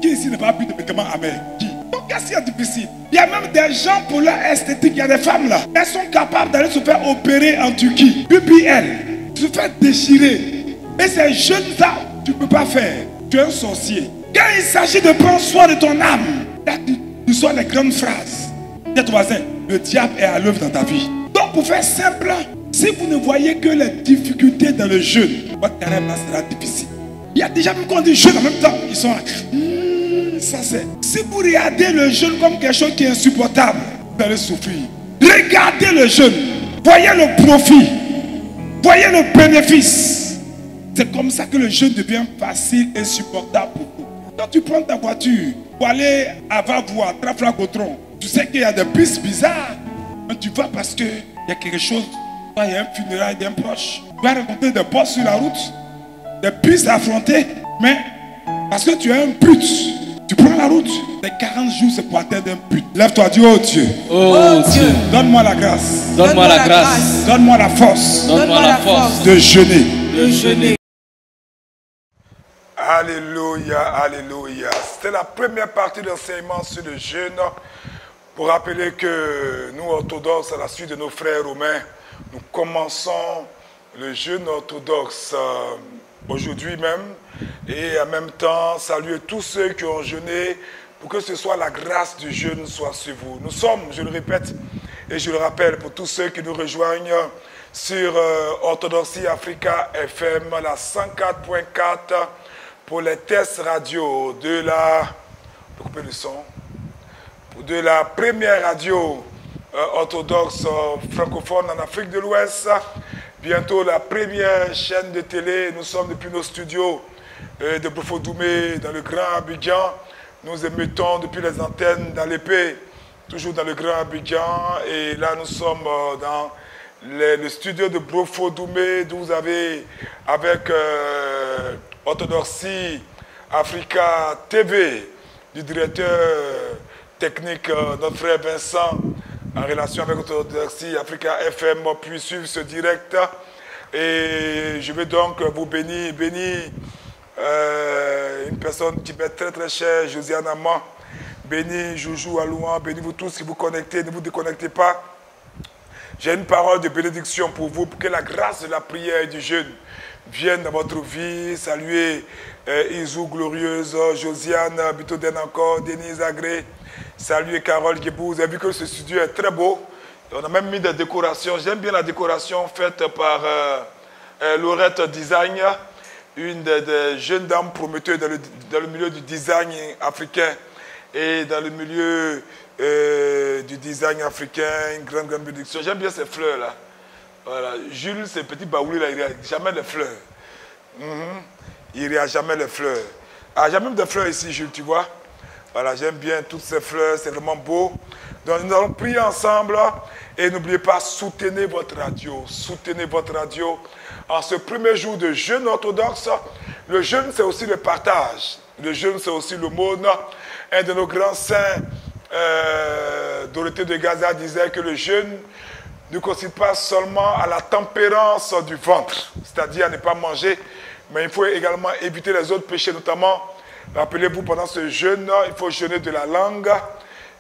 Qui ici n'a pas bu de médicaments amers? Qui? Donc qu'est-ce qu'il y a de difficile? Il y a même des gens pour leur esthétique, il y a des femmes là. Elles sont capables d'aller se faire opérer en Turquie. BBL, se faire déchirer. Et ces jeunes là, tu ne peux pas faire. Tu es un sorcier. Quand il s'agit de prendre soin de ton âme, là tu sors les grandes phrases. Dis à ton voisin, le diable est à l'œuvre dans ta vie. Donc pour faire simple, si vous ne voyez que les difficultés dans le jeûne, votre carême là sera difficile. Il y a déjà même quand on dit jeûne en même temps, ils sont là. Ça c'est. Si vous regardez le jeûne comme quelque chose qui est insupportable, vous allez souffrir. Regardez le jeûne. Voyez le profit. Voyez le bénéfice. C'est comme ça que le jeûne devient facile et supportable pour vous. Quand tu prends ta voiture pour aller à Vavois, Trafrac-Gautron, tu sais qu'il y a des pistes bizarres. Mais tu vas parce qu'il y a quelque chose. Il y a un funérail d'un proche. Tu vas rencontrer des postes sur la route, des pistes à affronter. Mais parce que tu es un but, tu prends la route. Les 40 jours, c'est pour atteindre un but. Lève-toi, dis oh Dieu. Oh Dieu. Donne-moi la grâce. Donne-moi la grâce. Donne-moi la force. Donne-moi la force de jeûner. de jeûner. Alléluia, alléluia. C'était la première partie d'enseignement sur le jeûne. Pour rappeler que nous, orthodoxes, à la suite de nos frères romains, nous commençons le jeûne orthodoxe aujourd'hui même. Et en même temps, saluer tous ceux qui ont jeûné pour que ce soit la grâce du jeûne soit sur vous. Nous sommes, je le répète et je le rappelle pour tous ceux qui nous rejoignent sur Orthodoxie Africa FM, la 104.4 pour les tests radio de la... On peut couper le son. De la première radio orthodoxe francophone en Afrique de l'Ouest. Bientôt la première chaîne de télé. Nous sommes depuis nos studios de Brofo-Doumé dans le Grand Abidjan. Nous émettons depuis les antennes dans l'épée, toujours dans le Grand Abidjan. Et là nous sommes dans le studio de Brofo-Doumé, d'où vous avez avec Orthodoxie Africa TV, du directeur technique, notre frère Vincent, en relation avec Orthodoxie Africa FM, puis suivre ce direct. Et je vais donc vous bénir une personne qui m'est très très chère, Josiane Amman, béni Joujou Alouan, béni vous tous qui vous connectez, ne vous déconnectez pas. J'ai une parole de bénédiction pour vous, pour que la grâce de la prière et du jeûne vienne dans votre vie. Saluez Isou Glorieuse, Josiane Bitoden encore, Denise Agré. Saluez Carole Guébou. Vous avez vu que ce studio est très beau. On a même mis des décorations. J'aime bien la décoration faite par Laurette Design, une des jeunes dames prometteuses dans le milieu du design africain et dans le milieu du design africain, une grande bénédiction. J'aime bien ces fleurs-là. Voilà. Jules, ces petits baoulés là, il n'y a jamais de fleurs. il n'y a jamais les fleurs. Ah, j'ai même des fleurs ici, Jules, tu vois. Voilà, j'aime bien toutes ces fleurs, c'est vraiment beau. Donc nous allons prier ensemble et n'oubliez pas, soutenez votre radio. Soutenez votre radio. En ce premier jour de jeûne orthodoxe, le jeûne c'est aussi le partage. Le jeûne c'est aussi l'aumône. Un de nos grands saints, Dorothée de Gaza, disait que le jeûne ne consiste pas seulement à la tempérance du ventre, c'est-à-dire à ne pas manger, mais il faut également éviter les autres péchés, notamment, rappelez-vous, pendant ce jeûne, il faut jeûner de la langue,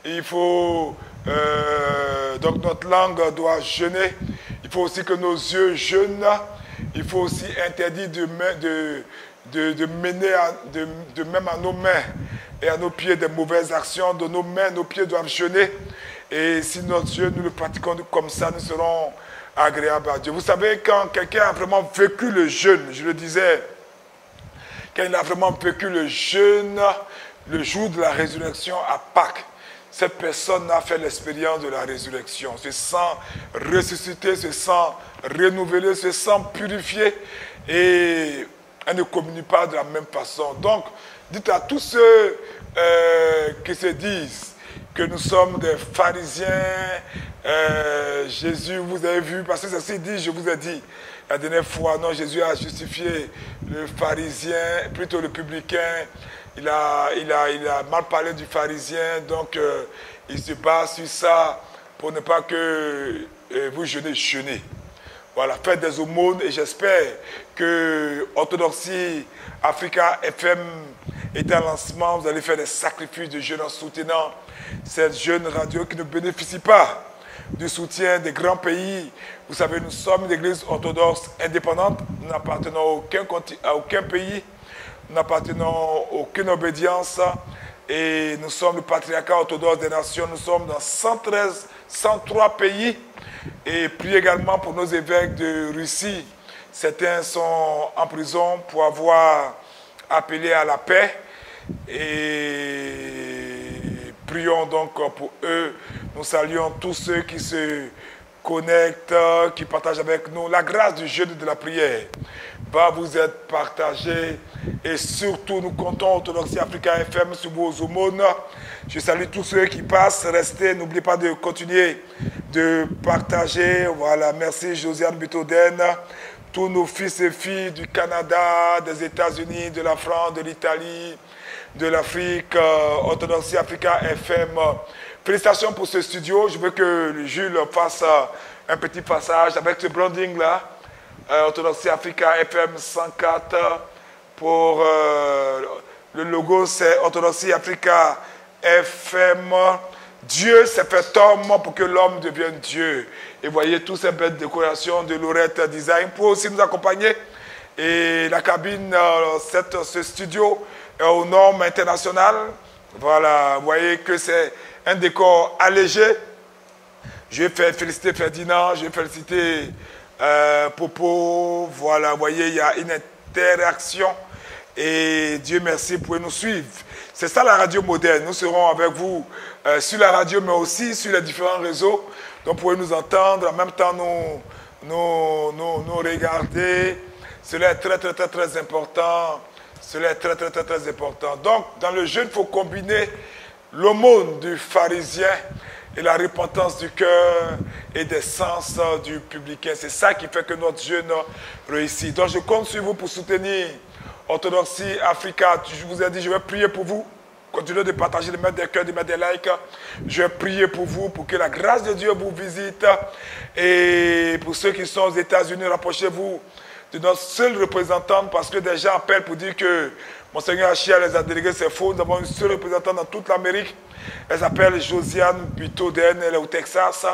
il faut, donc notre langue doit jeûner, il faut aussi que nos yeux jeûnent, il faut aussi interdire de mener même à nos mains et à nos pieds des mauvaises actions, de nos mains, nos pieds doivent jeûner. Et si notre Dieu, nous le pratiquons comme ça, nous serons agréables à Dieu. Vous savez, quand quelqu'un a vraiment vécu le jeûne, je le disais, quand il a vraiment vécu le jeûne, le jour de la résurrection à Pâques, cette personne a fait l'expérience de la résurrection, se sent ressuscité, se sent renouvelé, se sent purifié et elle ne communie pas de la même façon. Donc, dites à tous ceux qui se disent que nous sommes des pharisiens, Jésus, vous avez vu, parce que ceci dit, je vous ai dit, la dernière fois, non, Jésus a justifié le pharisien, plutôt le publicain, il a mal parlé du pharisien, donc il se base sur ça pour ne pas que vous jeûnez. Voilà, faites des aumônes et j'espère que Orthodoxie Africa FM est un lancement, vous allez faire des sacrifices de jeûne en soutenant cette jeune radio qui ne bénéficie pas du soutien des grands pays. Vous savez, nous sommes une église orthodoxe indépendante, nous n'appartenons à aucun pays, nous n'appartenons à aucune obédience et nous sommes le patriarcat orthodoxe des nations, nous sommes dans 103 pays et priez également pour nos évêques de Russie. Certains sont en prison pour avoir appelé à la paix et prions donc pour eux. Nous saluons tous ceux qui se connectent, qui partagent avec nous. La grâce du jeûne de la prière va vous être partagée et surtout nous comptons Orthodoxie Africa FM sur vos aumônes. Je salue tous ceux qui passent, restez, n'oubliez pas de continuer de partager. Voilà, merci Josiane Butoden, tous nos fils et filles du Canada, des États-Unis, de la France, de l'Italie, de l'Afrique, Orthodoxie Africa FM. Félicitations pour ce studio. Je veux que Jules fasse un petit passage avec ce branding là. Orthodoxie Africa FM 104 pour le logo, c'est Orthodoxie Africa FM. Dieu s'est fait homme pour que l'homme devienne Dieu. Et voyez toutes ces belles décorations de Lorette Design pour aussi nous accompagner. Et la cabine, ce studio est aux normes internationales. Voilà, vous voyez que c'est un décor allégé. Je vais féliciter Ferdinand, je vais féliciter Popo. Voilà, vous voyez, il y a une interaction. Et Dieu merci, vous pouvez nous suivre. C'est ça la radio moderne. Nous serons avec vous sur la radio, mais aussi sur les différents réseaux. Donc vous pouvez nous entendre, en même temps nous regarder. Cela est très important. Cela est très important. Donc, dans le jeûne, il faut combiner l'aumône du pharisien et la repentance du cœur et des sens du publicain. C'est ça qui fait que notre jeûne réussit. Donc, je compte sur vous pour soutenir Orthodoxie Africa. Je vous ai dit, je vais prier pour vous. Continuez de partager, de mettre des cœurs, de mettre des likes. Je vais prier pour vous, pour que la grâce de Dieu vous visite. Et pour ceux qui sont aux États-Unis, rapprochez-vous de notre seule représentante, parce que des gens appellent pour dire que Monseigneur Achia les a délégués, c'est faux. Nous avons une seule représentante dans toute l'Amérique. Elle s'appelle Josiane Butoden, elle est au Texas.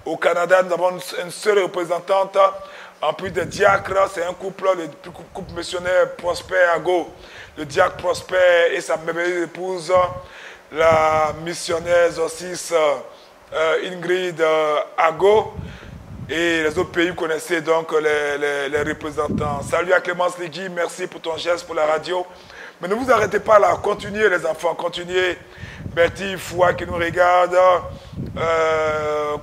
Au Canada, nous avons une seule représentante. En plus des diacres, c'est un couple, le couple missionnaire Prosper Ago. Le diacre Prosper et sa merveilleuse épouse, la missionnaire Zosis Ingrid Ago. Et les autres pays, vous connaissez donc les représentants. Salut à Clémence Ligui, merci pour ton geste pour la radio. Mais ne vous arrêtez pas là, continuez les enfants, continuez. Betty Foua qui nous regarde,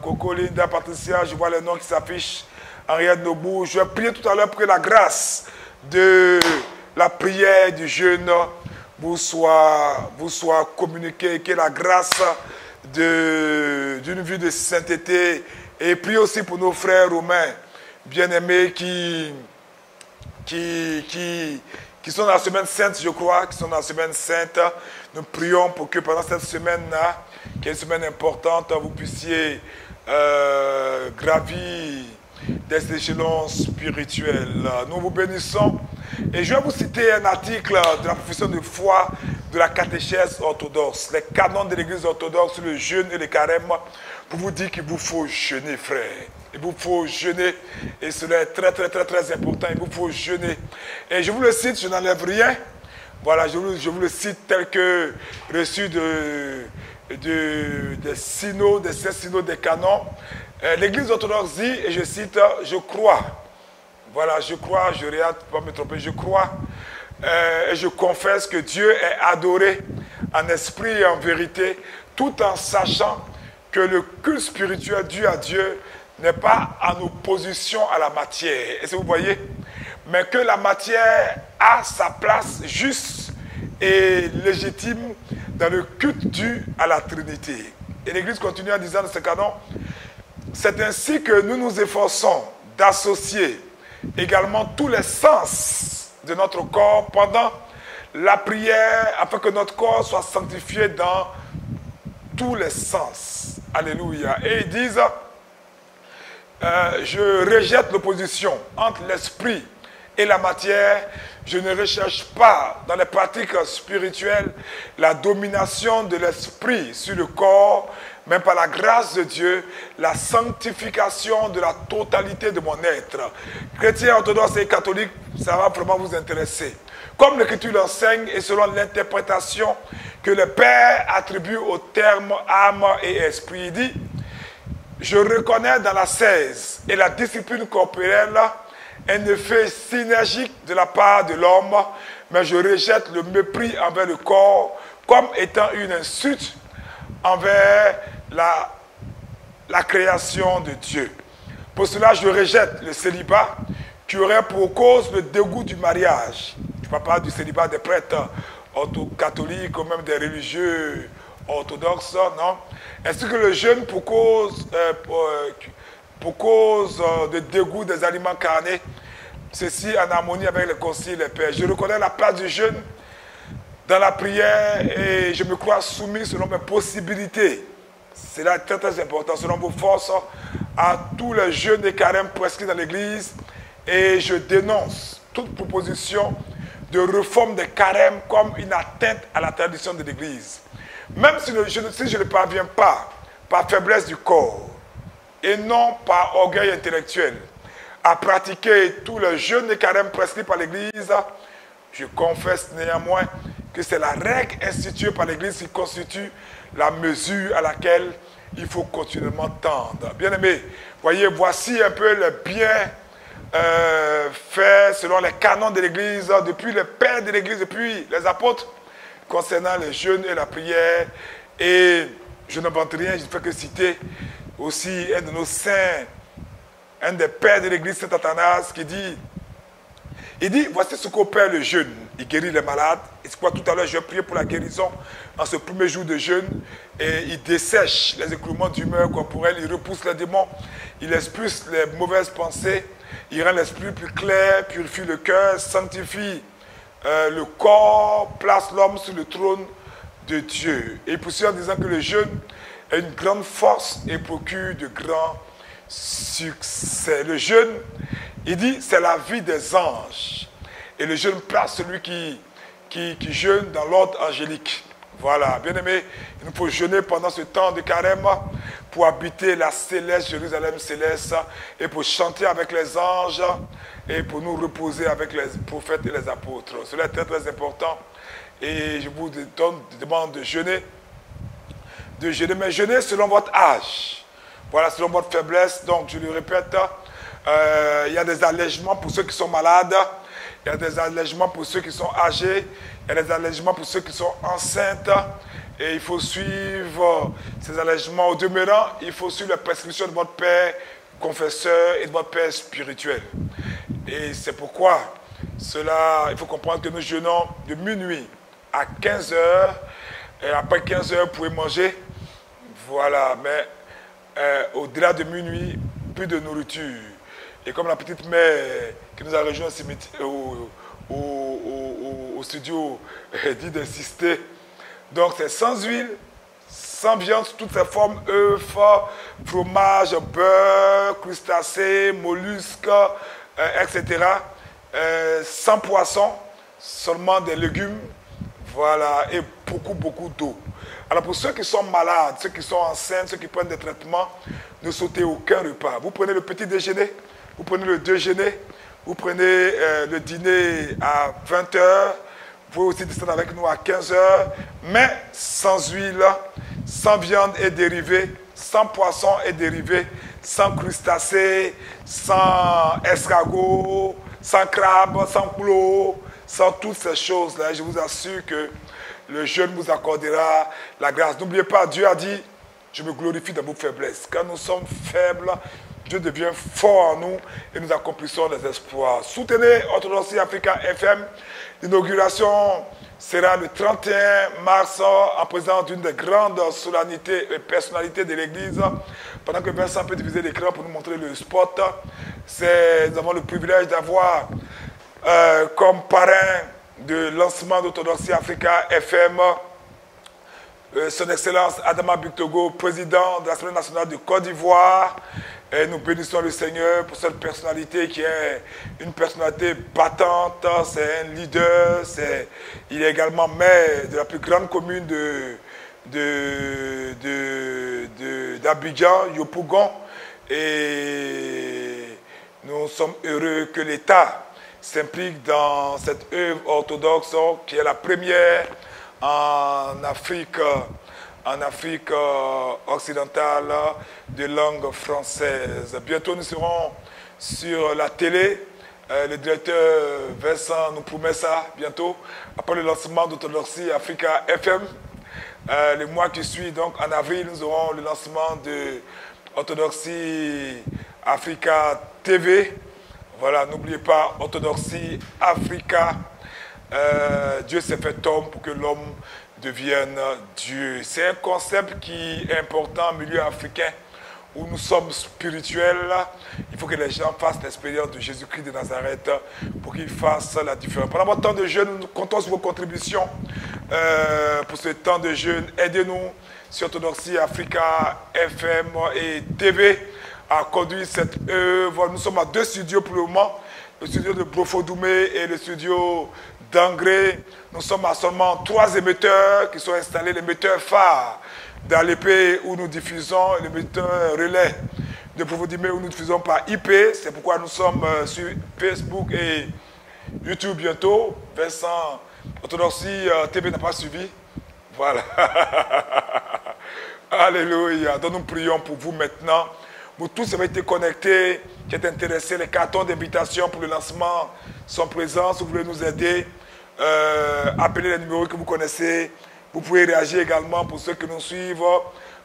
Coco, Linda, Patricia, je vois les noms qui s'affichent. Henriette Nobou, je vais prier tout à l'heure pour que la grâce de la prière du jeûne vous soit communiquée, que la grâce d'une vie de sainteté, et prie aussi pour nos frères romains bien-aimés qui sont dans la semaine sainte, je crois, qui sont dans la semaine sainte. Nous prions pour que pendant cette semaine-là, qui est une semaine importante, vous puissiez gravir des échelons spirituels. Nous vous bénissons. Et je vais vous citer un article de la profession de foi de la catéchèse orthodoxe, les canons de l'église orthodoxe sur le jeûne et le carême, pour vous dire qu'il vous faut jeûner, frère. Il vous faut jeûner, et cela est très, très, très, très important. Il vous faut jeûner. Et je vous le cite, je n'enlève rien. Voilà, je vous le cite tel que reçu des synodes, des 16 synodes des canons. L'église orthodoxe dit, et je cite, je crois. Voilà, je crois, je regarde, pas me tromper, je crois et je confesse que Dieu est adoré en esprit et en vérité, tout en sachant que le culte spirituel dû à Dieu n'est pas en opposition à la matière. Est-ce que vous voyez? Mais que la matière a sa place juste et légitime dans le culte dû à la Trinité. Et l'Église continue en disant dans ce canon, c'est ainsi que nous nous efforçons d'associer également tous les sens de notre corps pendant la prière, afin que notre corps soit sanctifié dans tous les sens. Alléluia. Et ils disent, je rejette l'opposition entre l'esprit et la matière. Je ne recherche pas dans les pratiques spirituelles la domination de l'esprit sur le corps, mais par la grâce de Dieu, la sanctification de la totalité de mon être. Chrétiens, orthodoxes et catholiques, ça va vraiment vous intéresser. Comme l'Écriture l'enseigne et selon l'interprétation que le Père attribue aux termes âme et esprit, il dit, je reconnais dans l'ascèse et la discipline corporelle un effet synergique de la part de l'homme, mais je rejette le mépris envers le corps comme étant une insulte envers la création de Dieu. Pour cela, je rejette le célibat qui aurait pour cause le dégoût du mariage. Je ne parle pas du célibat des prêtres catholiques ou même des religieux orthodoxes, non. Ainsi que le jeûne pour cause de dégoût des aliments carnés, ceci en harmonie avec le concile et les pères. Je reconnais la place du jeûne dans la prière et je me crois soumis selon mes possibilités. C'est là très très important, selon vos forces, à tous les jeûnes et carêmes prescrits dans l'Église, et je dénonce toute proposition de réforme des carêmes comme une atteinte à la tradition de l'Église. Même si je ne parviens pas, par faiblesse du corps, et non par orgueil intellectuel, à pratiquer tous les jeûnes et carêmes prescrits par l'Église, je confesse néanmoins que c'est la règle instituée par l'Église qui constitue la mesure à laquelle il faut continuellement tendre. Bien-aimés, voyez, voici un peu le bien fait selon les canons de l'Église, depuis les pères de l'Église, depuis les apôtres, concernant les jeûnes et la prière. Et je ne vante rien, je ne fais que citer aussi un de nos saints, un des pères de l'Église, Saint Athanase, qui dit, voici ce qu'opère le jeûne. Il guérit les malades. Et c'est quoi, tout à l'heure, je priais pour la guérison en ce premier jour de jeûne. Et il dessèche les écoulements d'humeur corporelle, il repousse les démons, il expulse les mauvaises pensées, il rend l'esprit plus clair, purifie le cœur, sanctifie le corps, place l'homme sur le trône de Dieu. Et il poursuit en disant que le jeûne est une grande force et procure de grands succès. Le jeûne, il dit, c'est la vie des anges. Et le jeûne place celui qui jeûne dans l'ordre angélique. Voilà, bien aimé, il nous faut jeûner pendant ce temps de carême pour habiter la céleste, Jérusalem céleste, et pour chanter avec les anges, et pour nous reposer avec les prophètes et les apôtres. Cela est très très important. Et je vous demande de jeûner, mais jeûner selon votre âge. Voilà, selon votre faiblesse. Donc, je le répète, il y a des allègements pour ceux qui sont malades, il y a des allègements pour ceux qui sont âgés, il y a des allègements pour ceux qui sont enceintes. Et il faut suivre ces allègements. Au demeurant, il faut suivre les prescriptions de votre père confesseur et de votre père spirituel. Et c'est pourquoi Cela, il faut comprendre que nous jeûnons de minuit à 15 heures. Et après 15 heures, vous pouvez manger. Voilà, mais au-delà de minuit, plus de nourriture. Et comme la petite mère qui nous a rejoint au studio dit d'insister, donc c'est sans huile, sans viande, sous toutes ses formes, œufs, fromage, beurre, crustacés, mollusques, etc. Sans poisson, seulement des légumes, voilà, et beaucoup d'eau. Alors pour ceux qui sont malades, ceux qui sont enceintes, ceux qui prennent des traitements, ne sautez aucun repas. Vous prenez le petit déjeuner, vous prenez le déjeuner, vous prenez le dîner à 20 h, vous pouvez aussi descendre avec nous à 15 h, mais sans huile, sans viande et dérivés, sans poisson et dérivés, sans crustacés, sans escargot, sans crabe, sans clos, sans toutes ces choses-là. Je vous assure que le jeûne vous accordera la grâce. N'oubliez pas, Dieu a dit, je me glorifie dans vos faiblesses. Quand nous sommes faibles, Dieu devient fort en nous et nous accomplissons des exploits. Soutenez Orthodoxie Africa FM. L'inauguration sera le 31 mars en présence d'une des grandes solennités et personnalités de l'Église. Pendant que Vincent peut diviser l'écran pour nous montrer le spot, nous avons le privilège d'avoir comme parrain de lancement d'Orthodoxie Africa FM Son Excellence Adama Bictogo, président de l'Assemblée nationale de Côte d'Ivoire. Et nous bénissons le Seigneur pour cette personnalité qui est une personnalité battante, c'est un leader, il est également maire de la plus grande commune d'Abidjan, Yopougon. Et nous sommes heureux que l'État s'implique dans cette œuvre orthodoxe qui est la première en Afrique occidentale de langue française. Bientôt nous serons sur la télé. Le directeur Vincent nous promet ça bientôt, après le lancement d'Orthodoxie Africa FM. Le mois qui suit, donc en avril, nous aurons le lancement de Orthodoxie Africa TV. Voilà, n'oubliez pas, Orthodoxie Africa. Dieu s'est fait homme pour que l'homme devienne Dieu. C'est un concept qui est important au milieu africain où nous sommes spirituels. Il faut que les gens fassent l'expérience de Jésus-Christ de Nazareth pour qu'ils fassent la différence. Pendant votre temps de jeûne, nous comptons sur vos contributions pour ce temps de jeûne. Aidez-nous sur Orthodoxie Africa FM et TV à conduire cette œuvre. Nous sommes à 2 studios pour le moment, le studio de Brofodoumé et le studio d'Angré. Nous sommes à seulement 3 émetteurs qui sont installés, l'émetteur phare d'Alépé où nous diffusons, l'émetteur relais de Brofodoumé où nous diffusons par IP. C'est pourquoi nous sommes sur Facebook et YouTube bientôt. Vincent, Orthodoxie TV n'a pas suivi. Voilà. Alléluia. Donc nous prions pour vous maintenant. Vous tous avez été connectés, qui êtes intéressés, les cartons d'invitation pour le lancement sont présents. Si vous voulez nous aider, appelez les numéros que vous connaissez. Vous pouvez réagir également pour ceux qui nous suivent.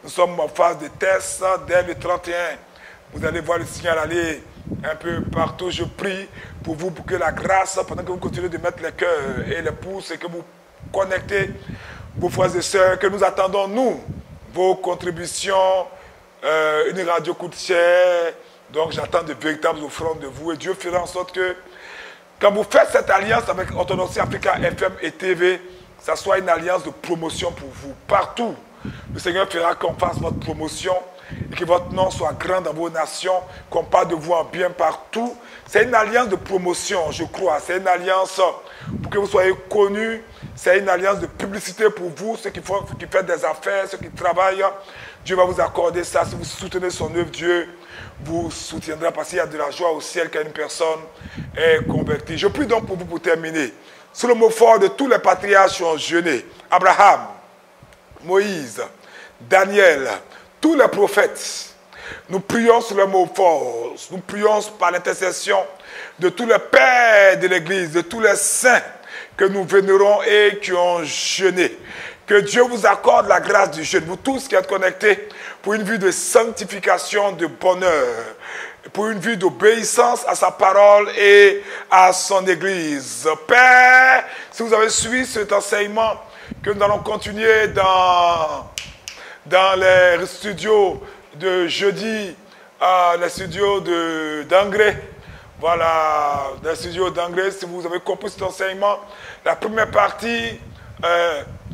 Nous sommes en phase de test dès le 31. Vous allez voir le signal aller un peu partout. Je prie pour vous, pour que la grâce, pendant que vous continuez de mettre les cœurs et les pouces et que vous connectez vos frères et sœurs, que nous attendons, nous, vos contributions. Une radio coûte cher, donc j'attends de véritables offrandes de vous et Dieu fera en sorte que quand vous faites cette alliance avec Orthodoxie Africa FM et TV, ça soit une alliance de promotion pour vous partout. Le Seigneur fera qu'on fasse votre promotion et que votre nom soit grand dans vos nations, qu'on parle de vous en bien partout. C'est une alliance de promotion, je crois. C'est une alliance pour que vous soyez connus. C'est une alliance de publicité pour vous, ceux qui font des affaires, ceux qui travaillent. Dieu va vous accorder ça. Si vous soutenez son œuvre, Dieu vous soutiendra parce qu'il y a de la joie au ciel quand une personne est convertie. Je prie donc pour vous pour terminer. Sous le mot fort de tous les patriarches qui ont jeûné, Abraham, Moïse, Daniel, tous les prophètes, nous prions sur le mot fort, nous prions par l'intercession de tous les pères de l'Église, de tous les saints que nous vénérons et qui ont jeûné. Que Dieu vous accorde la grâce du jeûne, vous tous qui êtes connectés pour une vie de sanctification, de bonheur. pour une vie d'obéissance à sa parole et à son Église. Père, si vous avez suivi cet enseignement, que nous allons continuer dans les studios de jeudi, les studios d'Angré. Voilà, les studios d'Angré, si vous avez compris cet enseignement, la première partie,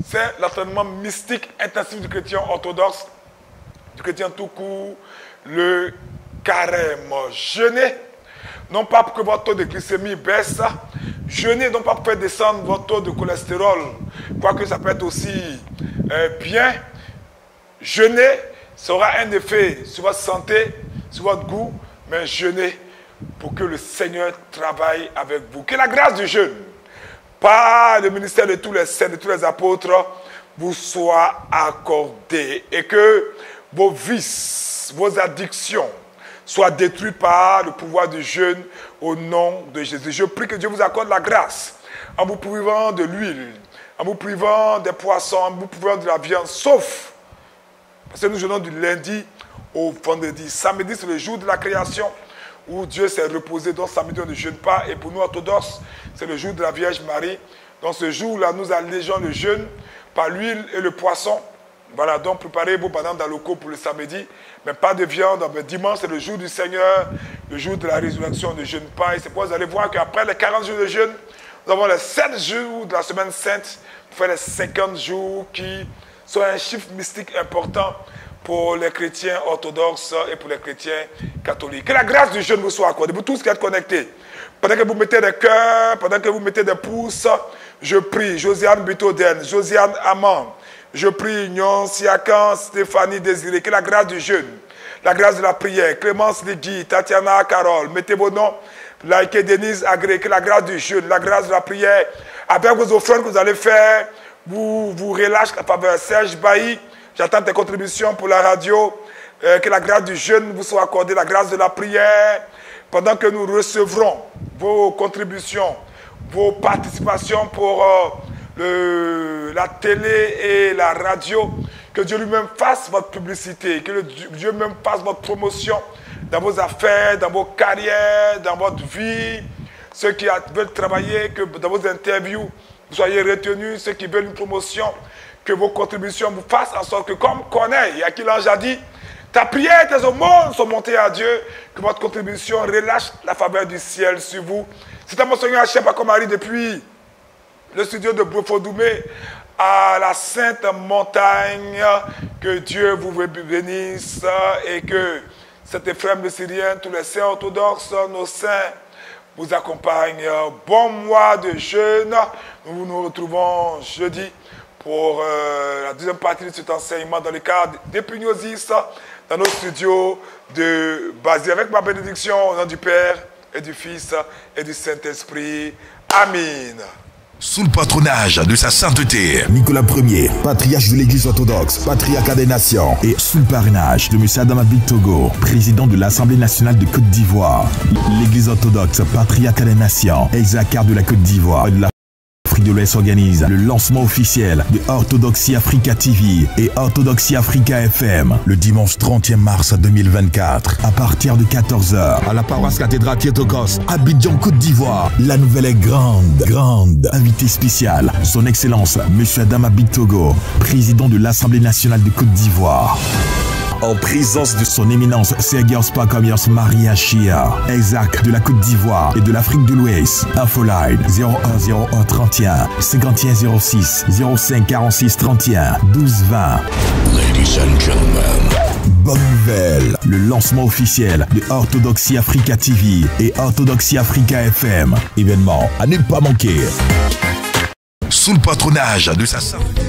c'est l'entraînement mystique intensif du chrétien orthodoxe, du chrétien tout court, le carême. Jeûnez, non pas pour que votre taux de glycémie baisse, jeûnez non pas pour faire descendre votre taux de cholestérol, quoique ça peut être aussi bien. Jeûner, ça aura un effet sur votre santé, sur votre goût, mais jeûnez pour que le Seigneur travaille avec vous. Que la grâce du jeûne, par le ministère de tous les saints, de tous les apôtres, vous soit accordée et que vos vices, vos addictions soient détruits par le pouvoir du jeûne au nom de Jésus. Je prie que Dieu vous accorde la grâce en vous privant de l'huile, en vous privant des poissons, en vous privant de la viande, sauf parce que nous jeûnons du lundi au vendredi. Samedi, c'est le jour de la création où Dieu s'est reposé. Donc samedi, on ne jeûne pas. Et pour nous orthodoxes, c'est le jour de la Vierge Marie. Dans ce jour-là, nous allégeons le jeûne par l'huile et le poisson. Voilà, donc préparez vos bananes d'aloko pour le samedi, mais pas de viande. Mais dimanche, c'est le jour du Seigneur, le jour de la résurrection, on ne jeûne pas. Et c'est pourquoi vous allez voir qu'après les 40 jours de jeûne, nous avons les 7 jours de la semaine sainte, pour faire les 50 jours qui sont un chiffre mystique important pour les chrétiens orthodoxes et pour les chrétiens catholiques. Que la grâce du jeûne vous soit accordée, vous tous qui êtes connectés. Pendant que vous mettez des cœurs, pendant que vous mettez des pouces, je prie Josiane Bitoden, Josiane Amand, je prie Nyon Siakan, Stéphanie Désiré, que la grâce du jeûne, la grâce de la prière, Clémence Ligui, Tatiana Carole, mettez vos noms, Laïke Denise Agré, que la grâce du jeûne, la grâce de la prière, avec vos offrandes que vous allez faire, vous relâchez à faveur. Serge Bailly, j'attends tes contributions pour la radio, que la grâce du jeûne vous soit accordée, la grâce de la prière, pendant que nous recevrons vos contributions, vos participations pour la télé et la radio, que Dieu lui-même fasse votre publicité, que Dieu lui-même fasse votre promotion dans vos affaires, dans vos carrières, dans votre vie. Ceux qui veulent travailler, que dans vos interviews, vous soyez retenus. Ceux qui veulent une promotion, que vos contributions vous fassent en sorte que, comme Corneille, à qui l'ange a dit, ta prière et tes aumônes sont montées à Dieu, que votre contribution relâche la faveur du ciel sur vous. C'est un Monseigneur Hachem Pakomari depuis le studio de Bofodoumé à la Sainte Montagne. Que Dieu vous bénisse et que cet Éphrem de Syrien, tous les saints orthodoxes, nos saints, vous accompagnent. Bon mois de jeûne. Nous nous retrouvons jeudi pour la deuxième partie de cet enseignement dans le cadre d'Epignosis dans nos studios de Basile. Avec ma bénédiction au nom du Père et du Fils et du Saint-Esprit. Amen. Sous le patronage de sa sainteté, Nicolas Ier, patriarche de l'Église orthodoxe, patriarcat des nations, et sous le parrainage de M. Adama Bitogo, président de l'Assemblée nationale de Côte d'Ivoire, l'Église orthodoxe, patriarcat des nations, ex-arcard de la Côte d'Ivoire et de l'Afrique de l'Ouest organise le lancement officiel de Orthodoxie Africa TV et Orthodoxie Africa FM le dimanche 30 mars 2024 à partir de 14h à la paroisse cathédrale Thietokos, Abidjan, Côte d'Ivoire. La nouvelle est grande. Invité spécial, son Excellence, M. Adama Bitogo, président de l'Assemblée nationale de Côte d'Ivoire. En présence de son éminence Sergios Pakomios Maria Chia, ex-arc de la Côte d'Ivoire et de l'Afrique de l'Ouest. Infoline 0101 31 51 06 05 46 31 12 20. Ladies and gentlemen, bonne nouvelle, le lancement officiel de Orthodoxie Africa TV et Orthodoxie Africa FM. Événement à ne pas manquer. Sous le patronage de sa sainteté.